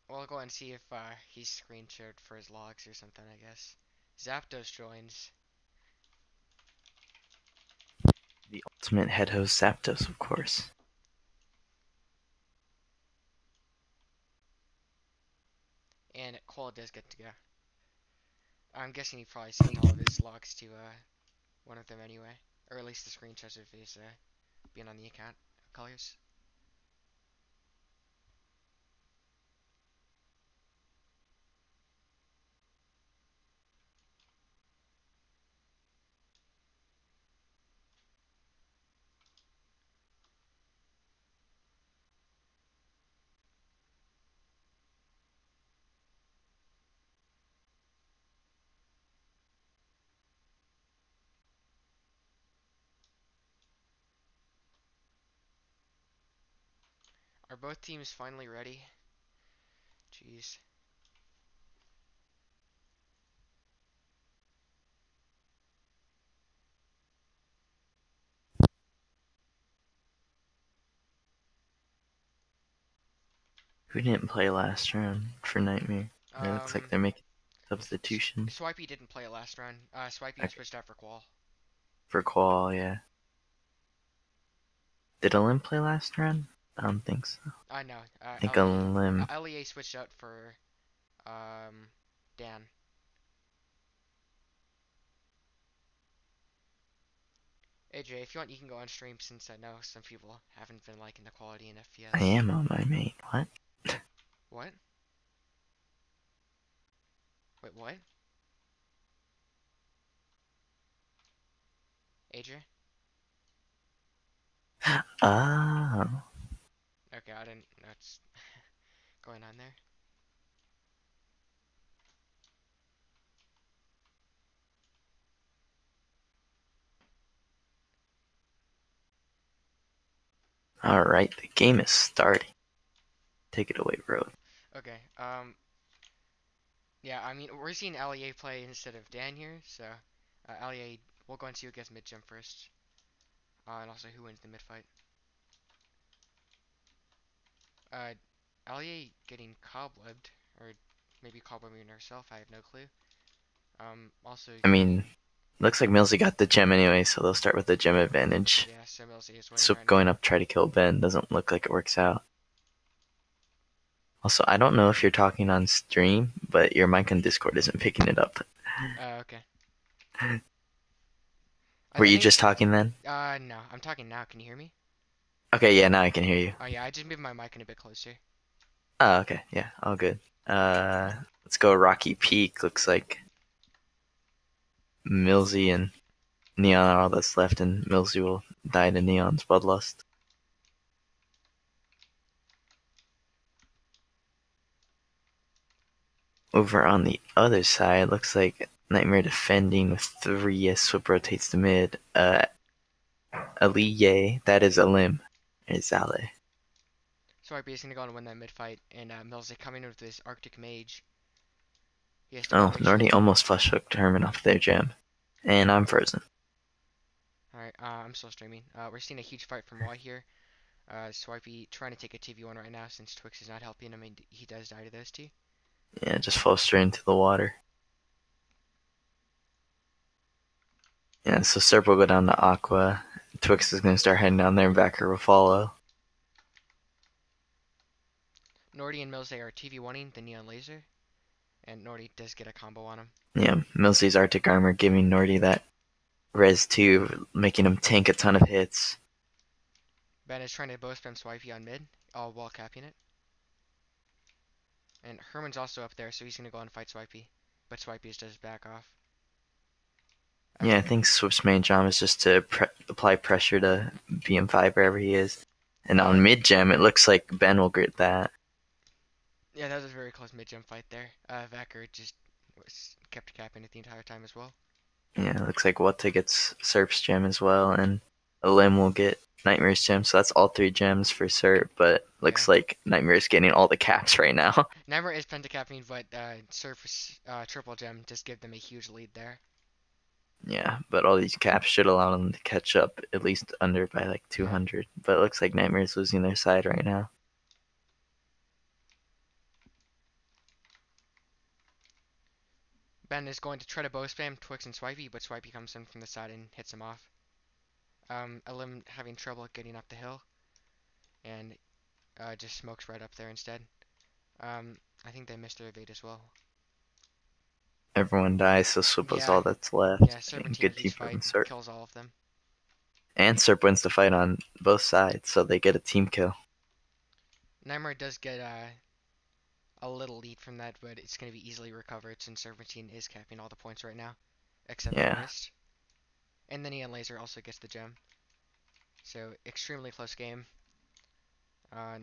[SPEAKER 1] Well, I'll go and see if he's screen shared for his logs or something, I guess. Zapdos joins.
[SPEAKER 2] The ultimate head host Zapdos, of course.
[SPEAKER 1] And Qual does get to go. I'm guessing he probably sent all of his logs to one of them anyway. Or at least the screenshots of his being on the account colors. Are both teams finally ready? Jeez.
[SPEAKER 2] Who didn't play last round for Nightmare? It looks like
[SPEAKER 1] Um,
[SPEAKER 2] they're making substitutions.
[SPEAKER 1] Swipey didn't play it last round. Swipey
[SPEAKER 2] Okay.
[SPEAKER 1] switched out for Qual.
[SPEAKER 2] For Qual, yeah. Did Olim play last round? I don't think so.
[SPEAKER 1] No,
[SPEAKER 2] I think
[SPEAKER 1] LEA.
[SPEAKER 2] Olim...
[SPEAKER 1] LEA switched out for Dan. AJ, if you want, you can go on stream since I know some people haven't been liking the quality in
[SPEAKER 2] I
[SPEAKER 1] FPS.
[SPEAKER 2] am on my main. What?
[SPEAKER 1] What? Wait, what? AJ?
[SPEAKER 2] Oh.
[SPEAKER 1] Okay, I didn't know what's going on there.
[SPEAKER 2] Alright, the game is starting. Take it away, Road.
[SPEAKER 1] Okay, yeah, I mean, we're seeing LEA play instead of Dan here, so LEA, we'll go and see who gets mid jump first. And also who wins the mid fight. LEA getting cobwebbed, or maybe cobwebbing herself, I have no clue. Also,
[SPEAKER 2] I mean, looks like Millsy got the gem anyway, so they'll start with the gem advantage.
[SPEAKER 1] yeah, so Milsey is winning
[SPEAKER 2] So
[SPEAKER 1] right
[SPEAKER 2] going
[SPEAKER 1] now.
[SPEAKER 2] up try to kill Ben doesn't look like it works out. Also, I don't know if you're talking on stream, but your mic on Discord isn't picking it up.
[SPEAKER 1] Okay.
[SPEAKER 2] Were
[SPEAKER 1] I
[SPEAKER 2] you
[SPEAKER 1] think,
[SPEAKER 2] just talking then?
[SPEAKER 1] no, I'm talking now, can you hear me?
[SPEAKER 2] Okay, yeah, now I can hear you.
[SPEAKER 1] Oh yeah, I just moved my mic in a bit closer.
[SPEAKER 2] Oh, okay, yeah, all good. Let's go Rocky Peak. Looks like Millsy and Neon are all that's left, and Millsy will die to Neon's bloodlust. Over on the other side, looks like Nightmare defending with 3 as Swip rotates to mid. Aliye, that is a limb. Is Ale.
[SPEAKER 1] So RB is gonna go and win that mid fight, and Milsey coming with this Arctic Mage. He has to
[SPEAKER 2] Oh,
[SPEAKER 1] make sure.
[SPEAKER 2] Nordy almost flush hooked Herman off their gem. And I'm frozen.
[SPEAKER 1] Alright, I'm still streaming. We're seeing a huge fight from Y here. Swipey trying to take a 2v1 right now since Twix is not helping him, and he does die to those two.
[SPEAKER 2] Yeah, just fall straight into the water. Yeah, so Serp will go down to Aqua. Twix is going to start heading down there, and Backer will follow.
[SPEAKER 1] Nordy and Milsey are 2v1ing the Neon Laser, and Nordy does get a combo on him.
[SPEAKER 2] Yeah, Millsy's Arctic Armor giving Nordy that Res 2, making him tank a ton of hits.
[SPEAKER 1] Ben is trying to bow spam Swipey on mid, all while capping it. And Herman's also up there, so he's going to go and fight Swipey. But Swipey does back off.
[SPEAKER 2] Yeah, I think Swift's main job is just to apply pressure to BM5 wherever he is. And on mid gem, it looks like Ben will get that.
[SPEAKER 1] Yeah, that was a very close mid-jump fight there. Vacker just kept capping it the entire time as well.
[SPEAKER 2] Yeah, it looks like Wata gets Serp's gem as well, and Elim will get Nightmare's gem, so that's all 3 gems for Serp, but looks like Nightmare's getting all the caps right now.
[SPEAKER 1] Nightmare is pentacapping, but Surf's triple gem just give them a huge lead there.
[SPEAKER 2] Yeah, but all these caps should allow them to catch up at least under by like 200, but it looks like Nightmare's losing their side right now.
[SPEAKER 1] Ben is going to try to bow spam Twix and Swipey, but Swipey comes in from the side and hits him off. Elim having trouble getting up the hill, and just smokes right up there instead. I think they missed their evade as well.
[SPEAKER 2] Everyone dies, so Swip was all that's left.
[SPEAKER 1] Yeah, Serpentine
[SPEAKER 2] good
[SPEAKER 1] team
[SPEAKER 2] team from
[SPEAKER 1] fight
[SPEAKER 2] Serp.
[SPEAKER 1] kills all of them.
[SPEAKER 2] And Serp wins the fight on both sides, so they get a team kill.
[SPEAKER 1] Nightmare does get a little lead from that, but it's going to be easily recovered since Serpentine is capping all the points right now, except for Mist. And the Neon Laser also gets the gem. So, extremely close game.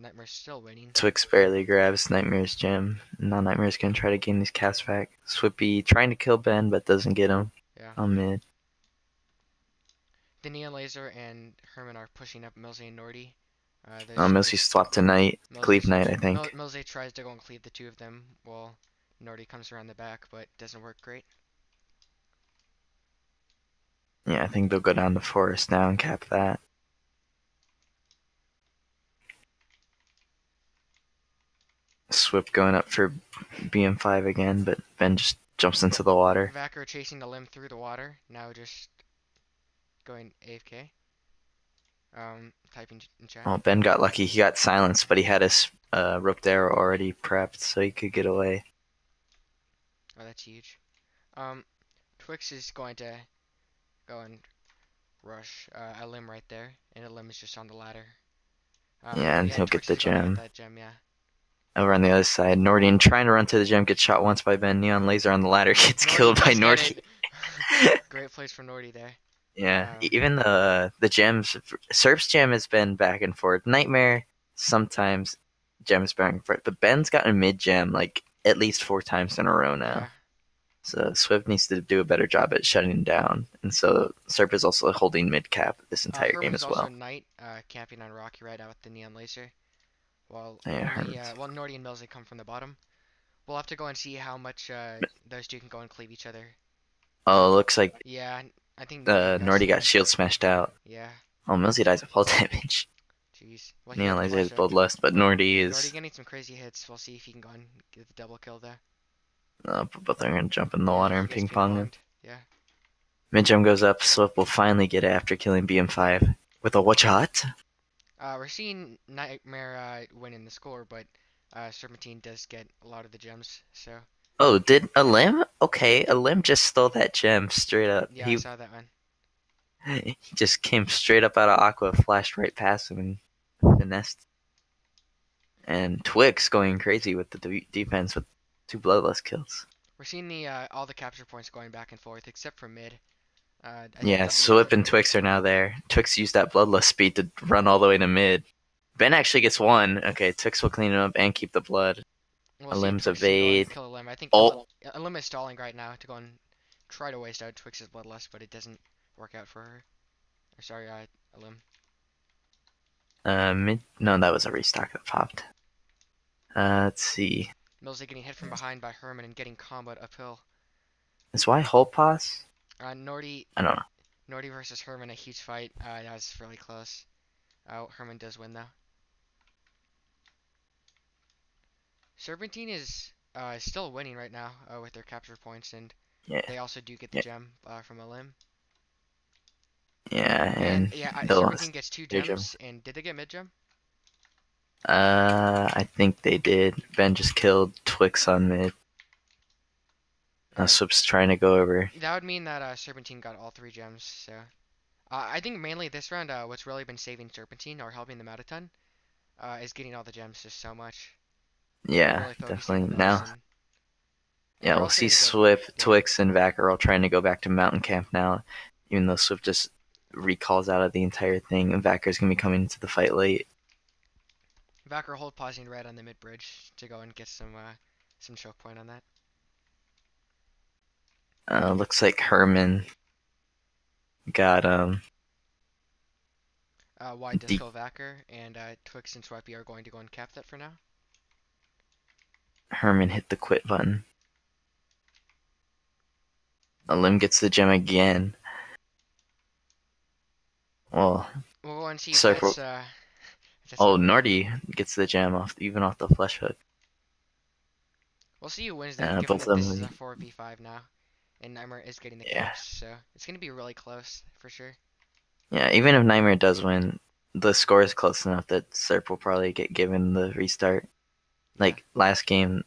[SPEAKER 1] Nightmare's still winning.
[SPEAKER 2] Twix barely grabs Nightmare's gem. Now Nightmare's gonna try to gain these caps back. Swippy trying to kill Ben, but doesn't get him.
[SPEAKER 1] Yeah.
[SPEAKER 2] On mid.
[SPEAKER 1] The Neon Laser and Herman are pushing up Milsey and Nordy.
[SPEAKER 2] Milsey swapped to Knight. Cleave Knight, I think.
[SPEAKER 1] Milsey tries to go and cleave the two of them while Nordy comes around the back, but doesn't work great.
[SPEAKER 2] Yeah, I think they'll go down the forest now and cap that. Swip going up for BM5 again, but Ben just jumps into the water.
[SPEAKER 1] Vacker chasing the limb through the water, now just going AFK. Typing in chat.
[SPEAKER 2] Oh, Ben got lucky. He got silenced, but he had his roped arrow already prepped, so he could get away.
[SPEAKER 1] Oh, that's huge. Twix is going to go and rush a limb right there, and a limb is just on the ladder.
[SPEAKER 2] Yeah, and he'll
[SPEAKER 1] Twix
[SPEAKER 2] get the gem.
[SPEAKER 1] That gem, yeah.
[SPEAKER 2] Over on the other side, Nordian trying to run to the gem, gets shot once by Ben. Neon Laser on the ladder, gets killed by Nordy.
[SPEAKER 1] Great place for Nordy there.
[SPEAKER 2] Yeah, even the gems, Serp's gem has been back and forth. Nightmare, sometimes gems back and forth, but Ben's gotten mid gem like at least 4 times in a row now.
[SPEAKER 1] Yeah.
[SPEAKER 2] So Swift needs to do a better job at shutting him down, and so Serp is also holding mid cap this entire game as well.
[SPEAKER 1] Also Knight camping on Rocky right out with the Neon Laser, while Nordy and Milsey come from the bottom. We'll have to go and see how much those two can go and cleave each other.
[SPEAKER 2] Oh, it looks like
[SPEAKER 1] I think
[SPEAKER 2] Nordy got shield smashed out.
[SPEAKER 1] Yeah.
[SPEAKER 2] Oh, Milsey dies of fall damage.
[SPEAKER 1] Jeez. Well,
[SPEAKER 2] Neon Laser is bloodlust, but Nordy is...
[SPEAKER 1] Nordy getting some crazy hits. We'll see if he can go and get the double kill there.
[SPEAKER 2] Both are going to jump in the water and ping-pong him.
[SPEAKER 1] Yeah.
[SPEAKER 2] Mid-gem goes up, Swift will finally get it after killing BM5 with a watch-hot.
[SPEAKER 1] We're seeing Nightmare winning the score, but Serpentine does get a lot of the gems, so...
[SPEAKER 2] Oh, did Elim? Okay, Elim just stole that gem straight up.
[SPEAKER 1] Yeah, I saw that one.
[SPEAKER 2] He just came straight up out of Aqua, flashed right past him, and finessed. And Twix going crazy with the defense with 2 bloodlust kills.
[SPEAKER 1] We're seeing all the capture points going back and forth, except for mid.
[SPEAKER 2] Yeah, Swip and Twix are now there. Twix used that bloodlust speed to run all the way to mid. Ben actually gets 1. Okay, Twix will clean it up and keep the blood. Elim's evade.
[SPEAKER 1] Kill Elim. I think Elim is stalling right now to go and try to waste out Twix's bloodlust, but it doesn't work out for her. Or sorry, Elim.
[SPEAKER 2] No, that was a restock that popped. Let's see.
[SPEAKER 1] Milsey getting hit from behind by Herman and getting comboed uphill.
[SPEAKER 2] Is why whole pass?
[SPEAKER 1] Nordy.
[SPEAKER 2] I don't know.
[SPEAKER 1] Nordy versus Herman, a huge fight. That was fairly close. Herman does win though. Serpentine is still winning right now with their capture points, and they also do get the gem from Elim.
[SPEAKER 2] Yeah, and
[SPEAKER 1] Serpentine gets 2 gems, and did they get mid gem?
[SPEAKER 2] I think they did. Ben just killed Twix on mid.
[SPEAKER 1] Uh,
[SPEAKER 2] Swip's trying to go over.
[SPEAKER 1] that would mean that Serpentine got all three gems. So I think mainly this round, what's really been saving Serpentine or helping them out a ton, is getting all the gems just so much. They're
[SPEAKER 2] Yeah,
[SPEAKER 1] really focusing on
[SPEAKER 2] definitely.
[SPEAKER 1] those,
[SPEAKER 2] Now,
[SPEAKER 1] and
[SPEAKER 2] yeah,
[SPEAKER 1] they're
[SPEAKER 2] we'll
[SPEAKER 1] also
[SPEAKER 2] see
[SPEAKER 1] gonna get
[SPEAKER 2] Swip,
[SPEAKER 1] yeah.
[SPEAKER 2] Twix, and Vac are all trying to go back to Mountain Camp now. Even though Swip just recalls out of the entire thing, and Vacker's gonna be coming into the fight late.
[SPEAKER 1] Valkyr hold pausing red on the mid bridge to go and get some choke point on that.
[SPEAKER 2] Looks like Herman got
[SPEAKER 1] Wide
[SPEAKER 2] deep.
[SPEAKER 1] disco Valkyr and Twix and Swipey are going to go and cap that for now.
[SPEAKER 2] Herman hit the quit button. Lim gets the gem again. Well,
[SPEAKER 1] We'll go and see if
[SPEAKER 2] Circle.
[SPEAKER 1] that's
[SPEAKER 2] Oh,
[SPEAKER 1] gonna win.
[SPEAKER 2] Nardi gets the gem off the flesh hook.
[SPEAKER 1] We'll see who wins that, given
[SPEAKER 2] Both
[SPEAKER 1] that
[SPEAKER 2] of
[SPEAKER 1] this is a
[SPEAKER 2] them.
[SPEAKER 1] 4v5 now, and Nightmare is getting the
[SPEAKER 2] Yeah,
[SPEAKER 1] caps, so it's gonna be really close for sure.
[SPEAKER 2] yeah. Even if Nightmare does win, the score is close enough that Serp will probably get given the restart.
[SPEAKER 1] Yeah,
[SPEAKER 2] Like last game,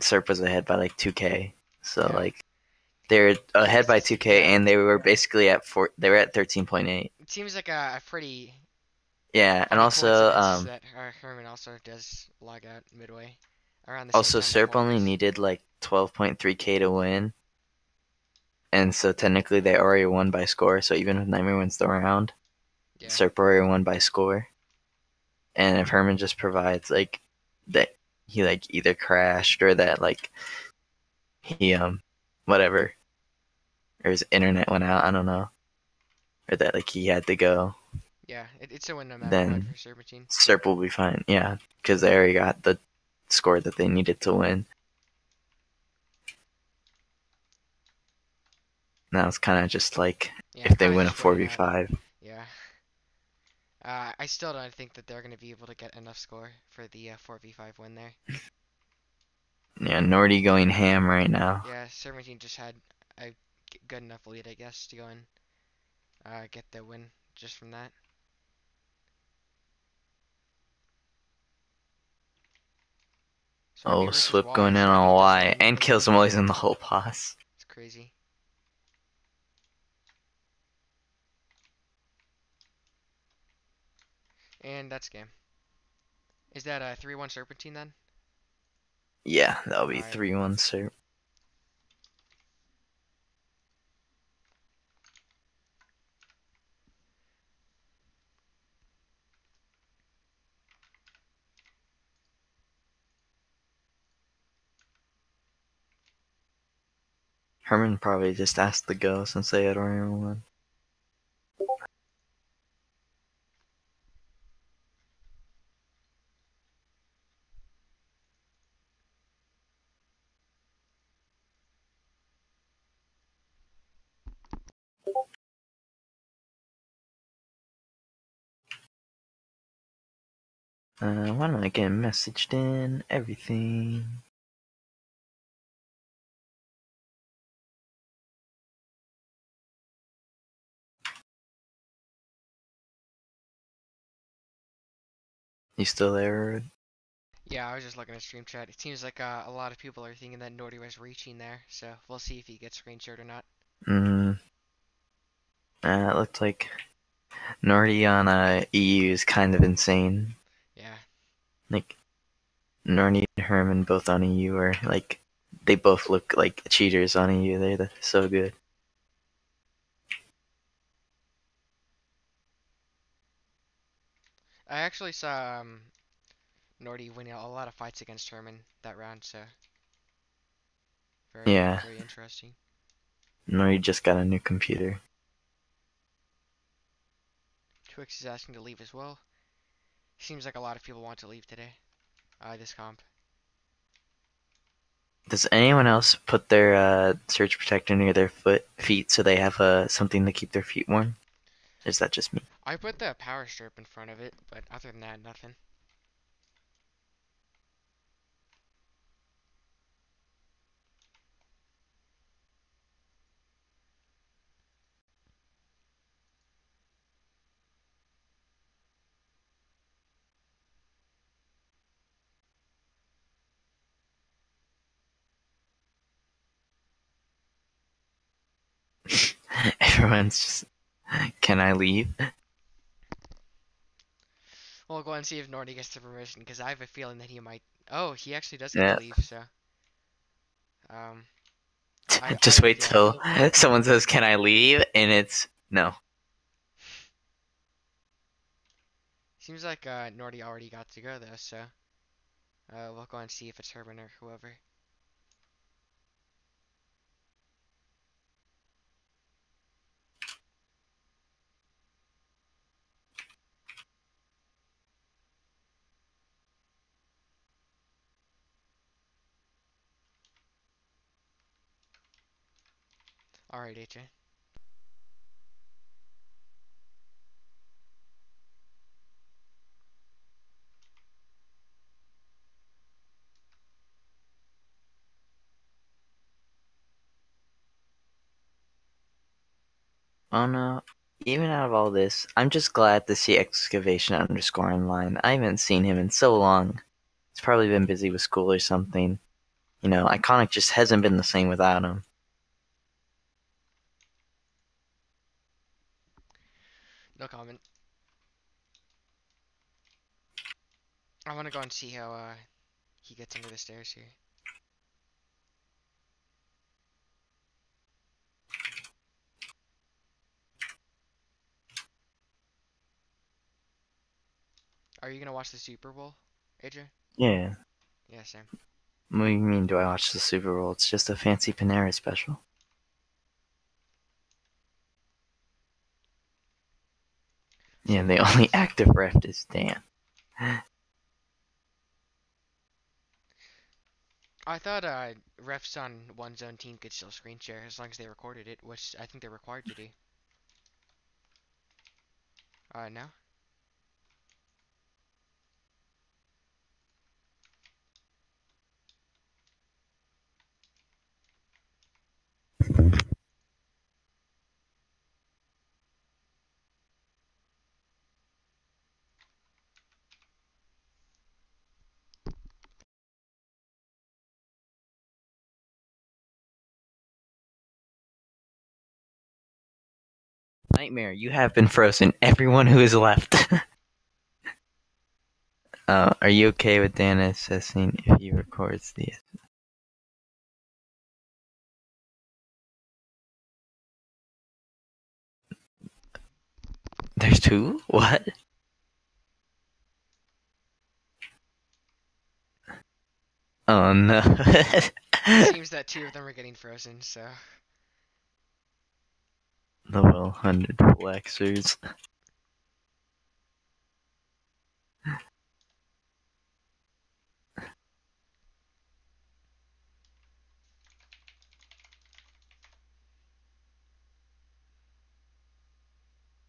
[SPEAKER 2] Serp was ahead by like 2K. So
[SPEAKER 1] yeah.
[SPEAKER 2] like they're ahead by 2K,
[SPEAKER 1] Yeah,
[SPEAKER 2] and they were basically at four. They were at 13.8.
[SPEAKER 1] it seems like a pretty
[SPEAKER 2] Yeah, and
[SPEAKER 1] funny
[SPEAKER 2] also
[SPEAKER 1] coincidence that Herman also does log out midway around the same
[SPEAKER 2] also
[SPEAKER 1] time that
[SPEAKER 2] Serp
[SPEAKER 1] Point
[SPEAKER 2] only
[SPEAKER 1] does.
[SPEAKER 2] needed like 12.3K to win, and so technically they already won by score. So even if Nightmare wins the round,
[SPEAKER 1] Yeah,
[SPEAKER 2] Serp already won by score. And if Herman just provides like that he like either crashed or that like he whatever or his internet went out, I don't know, or that like he had to go,
[SPEAKER 1] yeah. It's a win no matter what
[SPEAKER 2] then
[SPEAKER 1] for Serpentine.
[SPEAKER 2] Serp will be fine. Yeah, because they already got the score that they needed to win. Now it's kind of just like
[SPEAKER 1] Yeah,
[SPEAKER 2] if they
[SPEAKER 1] kind of
[SPEAKER 2] win a
[SPEAKER 1] just waiting out.
[SPEAKER 2] 4v5.
[SPEAKER 1] Yeah. I still don't think that they're going to be able to get enough score for the 4v5 win there.
[SPEAKER 2] Yeah, Nordy going ham right now.
[SPEAKER 1] Yeah, Serpentine just had a good enough lead, I guess, to go and get the win just from that. Swipey
[SPEAKER 2] Oh,
[SPEAKER 1] versus
[SPEAKER 2] Swip
[SPEAKER 1] Y.
[SPEAKER 2] going in
[SPEAKER 1] Swipey
[SPEAKER 2] on
[SPEAKER 1] doesn't
[SPEAKER 2] Y
[SPEAKER 1] even
[SPEAKER 2] and
[SPEAKER 1] need to
[SPEAKER 2] kills
[SPEAKER 1] win
[SPEAKER 2] him
[SPEAKER 1] that.
[SPEAKER 2] while he's in the whole boss.
[SPEAKER 1] It's crazy. And that's game. Is that a 3-1 Serpentine then?
[SPEAKER 2] Yeah, that'll be
[SPEAKER 1] Alright.
[SPEAKER 2] 3-1 Serp. Herman probably just asked to go since they had already won. Why don't I get messaged in everything? You still there?
[SPEAKER 1] Yeah, I was just looking at stream chat. It seems like a lot of people are thinking that Nordy was reaching there, so we'll see if he gets screen shared or not.
[SPEAKER 2] Mm, it looked like Nordy on EU is kind of insane.
[SPEAKER 1] Yeah.
[SPEAKER 2] Like Nordy and Herman both on EU are like they both look like cheaters on EU. They're so good.
[SPEAKER 1] I actually saw Nordy winning a lot of fights against Herman that round, so very,
[SPEAKER 2] Yeah,
[SPEAKER 1] very interesting.
[SPEAKER 2] Nordy just got a new computer.
[SPEAKER 1] Twix is asking to leave as well. Seems like a lot of people want to leave today. This comp.
[SPEAKER 2] Does anyone else put their surge protector near their feet so they have something to keep their feet warm? Or is that just me?
[SPEAKER 1] I put the power strip in front of it, but other than that, nothing.
[SPEAKER 2] everyone's just, can I leave?
[SPEAKER 1] We'll go and see if Nordy gets the permission, because I have a feeling that he might. Oh, he actually does get to
[SPEAKER 2] Yeah.
[SPEAKER 1] leave, so. Um, I
[SPEAKER 2] Just
[SPEAKER 1] have a
[SPEAKER 2] wait
[SPEAKER 1] feeling.
[SPEAKER 2] till someone says, "Can I leave?" and it's no.
[SPEAKER 1] Seems like Nordy already got to go, though, so. We'll go and see if it's Herman or whoever. Alright, AJ.
[SPEAKER 2] Oh no. Even out of all this, I'm just glad to see excavation underscore online. I haven't seen him in so long. He's probably been busy with school or something. You know, Iconic just hasn't been the same without him.
[SPEAKER 1] No comment. I want to go and see how he gets under the stairs here. Are you gonna watch the Super Bowl, AJ?
[SPEAKER 2] Yeah.
[SPEAKER 1] Yeah, Sam.
[SPEAKER 2] What do you mean, do I watch the Super Bowl? It's just a fancy Panera special. Yeah,
[SPEAKER 1] Same
[SPEAKER 2] the
[SPEAKER 1] here.
[SPEAKER 2] only active ref is Dan.
[SPEAKER 1] I thought refs on one zone team could still screen share as long as they recorded it, which I think they're required to do. No?
[SPEAKER 2] Nightmare, you have been frozen. Everyone who is left. Are you okay with Dan assessing if he records the? There's two? What? Oh no.
[SPEAKER 1] It seems that two of them are getting frozen, so.
[SPEAKER 2] The well-hunted flexers.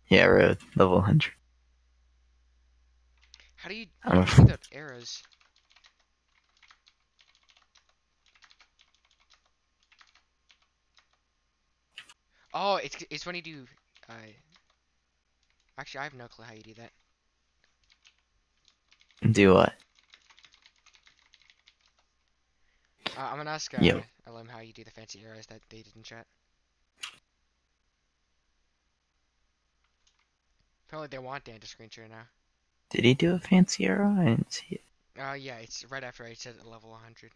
[SPEAKER 2] Yeah, road level 100.
[SPEAKER 1] How do you
[SPEAKER 2] I'm
[SPEAKER 1] do the arrows? Oh, it's when you do. Uh, Actually, I have no clue how you do that.
[SPEAKER 2] do what?
[SPEAKER 1] I'm gonna ask
[SPEAKER 2] Yo,
[SPEAKER 1] Alim how you do the fancy arrows that they did in chat. Apparently they want Dan to screen share now.
[SPEAKER 2] did he do a fancy arrow? I didn't see it.
[SPEAKER 1] Yeah, it's right after I said level 100.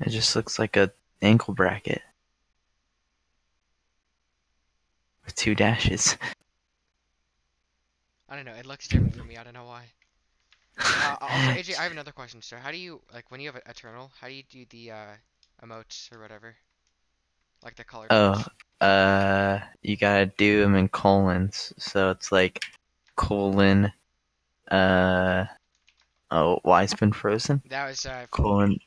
[SPEAKER 2] It just looks like a ankle bracket with two dashes.
[SPEAKER 1] I don't know, it looks different for me, I don't know why. Also, AJ, I have another question. So how do you, like, when you have Eternal, how do you do the emotes or whatever? Like the colored
[SPEAKER 2] Oh,
[SPEAKER 1] ones?
[SPEAKER 2] you gotta do them in colons. So it's like colon, oh, why's been frozen?
[SPEAKER 1] That was,
[SPEAKER 2] Colon,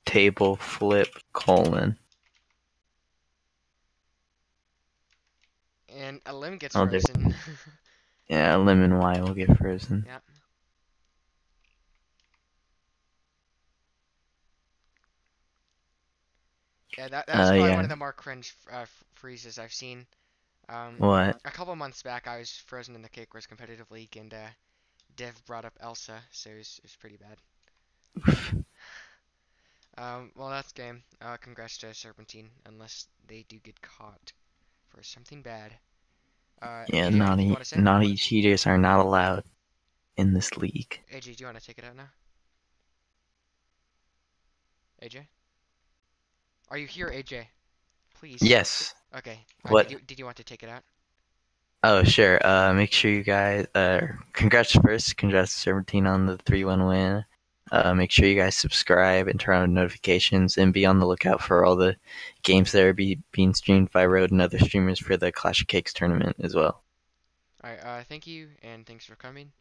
[SPEAKER 2] table, flip, colon.
[SPEAKER 1] and a limb gets
[SPEAKER 2] Oh, there.
[SPEAKER 1] frozen.
[SPEAKER 2] Yeah, lemon Y will get frozen.
[SPEAKER 1] Yeah. Yeah, that's probably one
[SPEAKER 2] Yeah.
[SPEAKER 1] of the more cringe freezes I've seen.
[SPEAKER 2] What?
[SPEAKER 1] A couple months back, I was frozen in the Cake Wars competitive league, and Div brought up Elsa, so it was pretty bad. Well, that's game. Congrats to Serpentine, unless they do get caught for something bad.
[SPEAKER 2] Yeah,
[SPEAKER 1] AJ, anything you want to say?
[SPEAKER 2] naughty cheaters are not allowed in this league.
[SPEAKER 1] AJ, do you want to take it out now? AJ? Are you here, AJ? Please.
[SPEAKER 2] Yes.
[SPEAKER 1] Okay.
[SPEAKER 2] What?
[SPEAKER 1] Did you want to take it out?
[SPEAKER 2] Oh, sure. Make sure you guys. Congrats first. Congrats to 17 on the 3-1 win. Make sure you guys subscribe and turn on notifications and be on the lookout for all the games that are being streamed by Road and other streamers for the Clash of Cakes tournament as well.
[SPEAKER 1] Alright, thank you, and thanks for coming.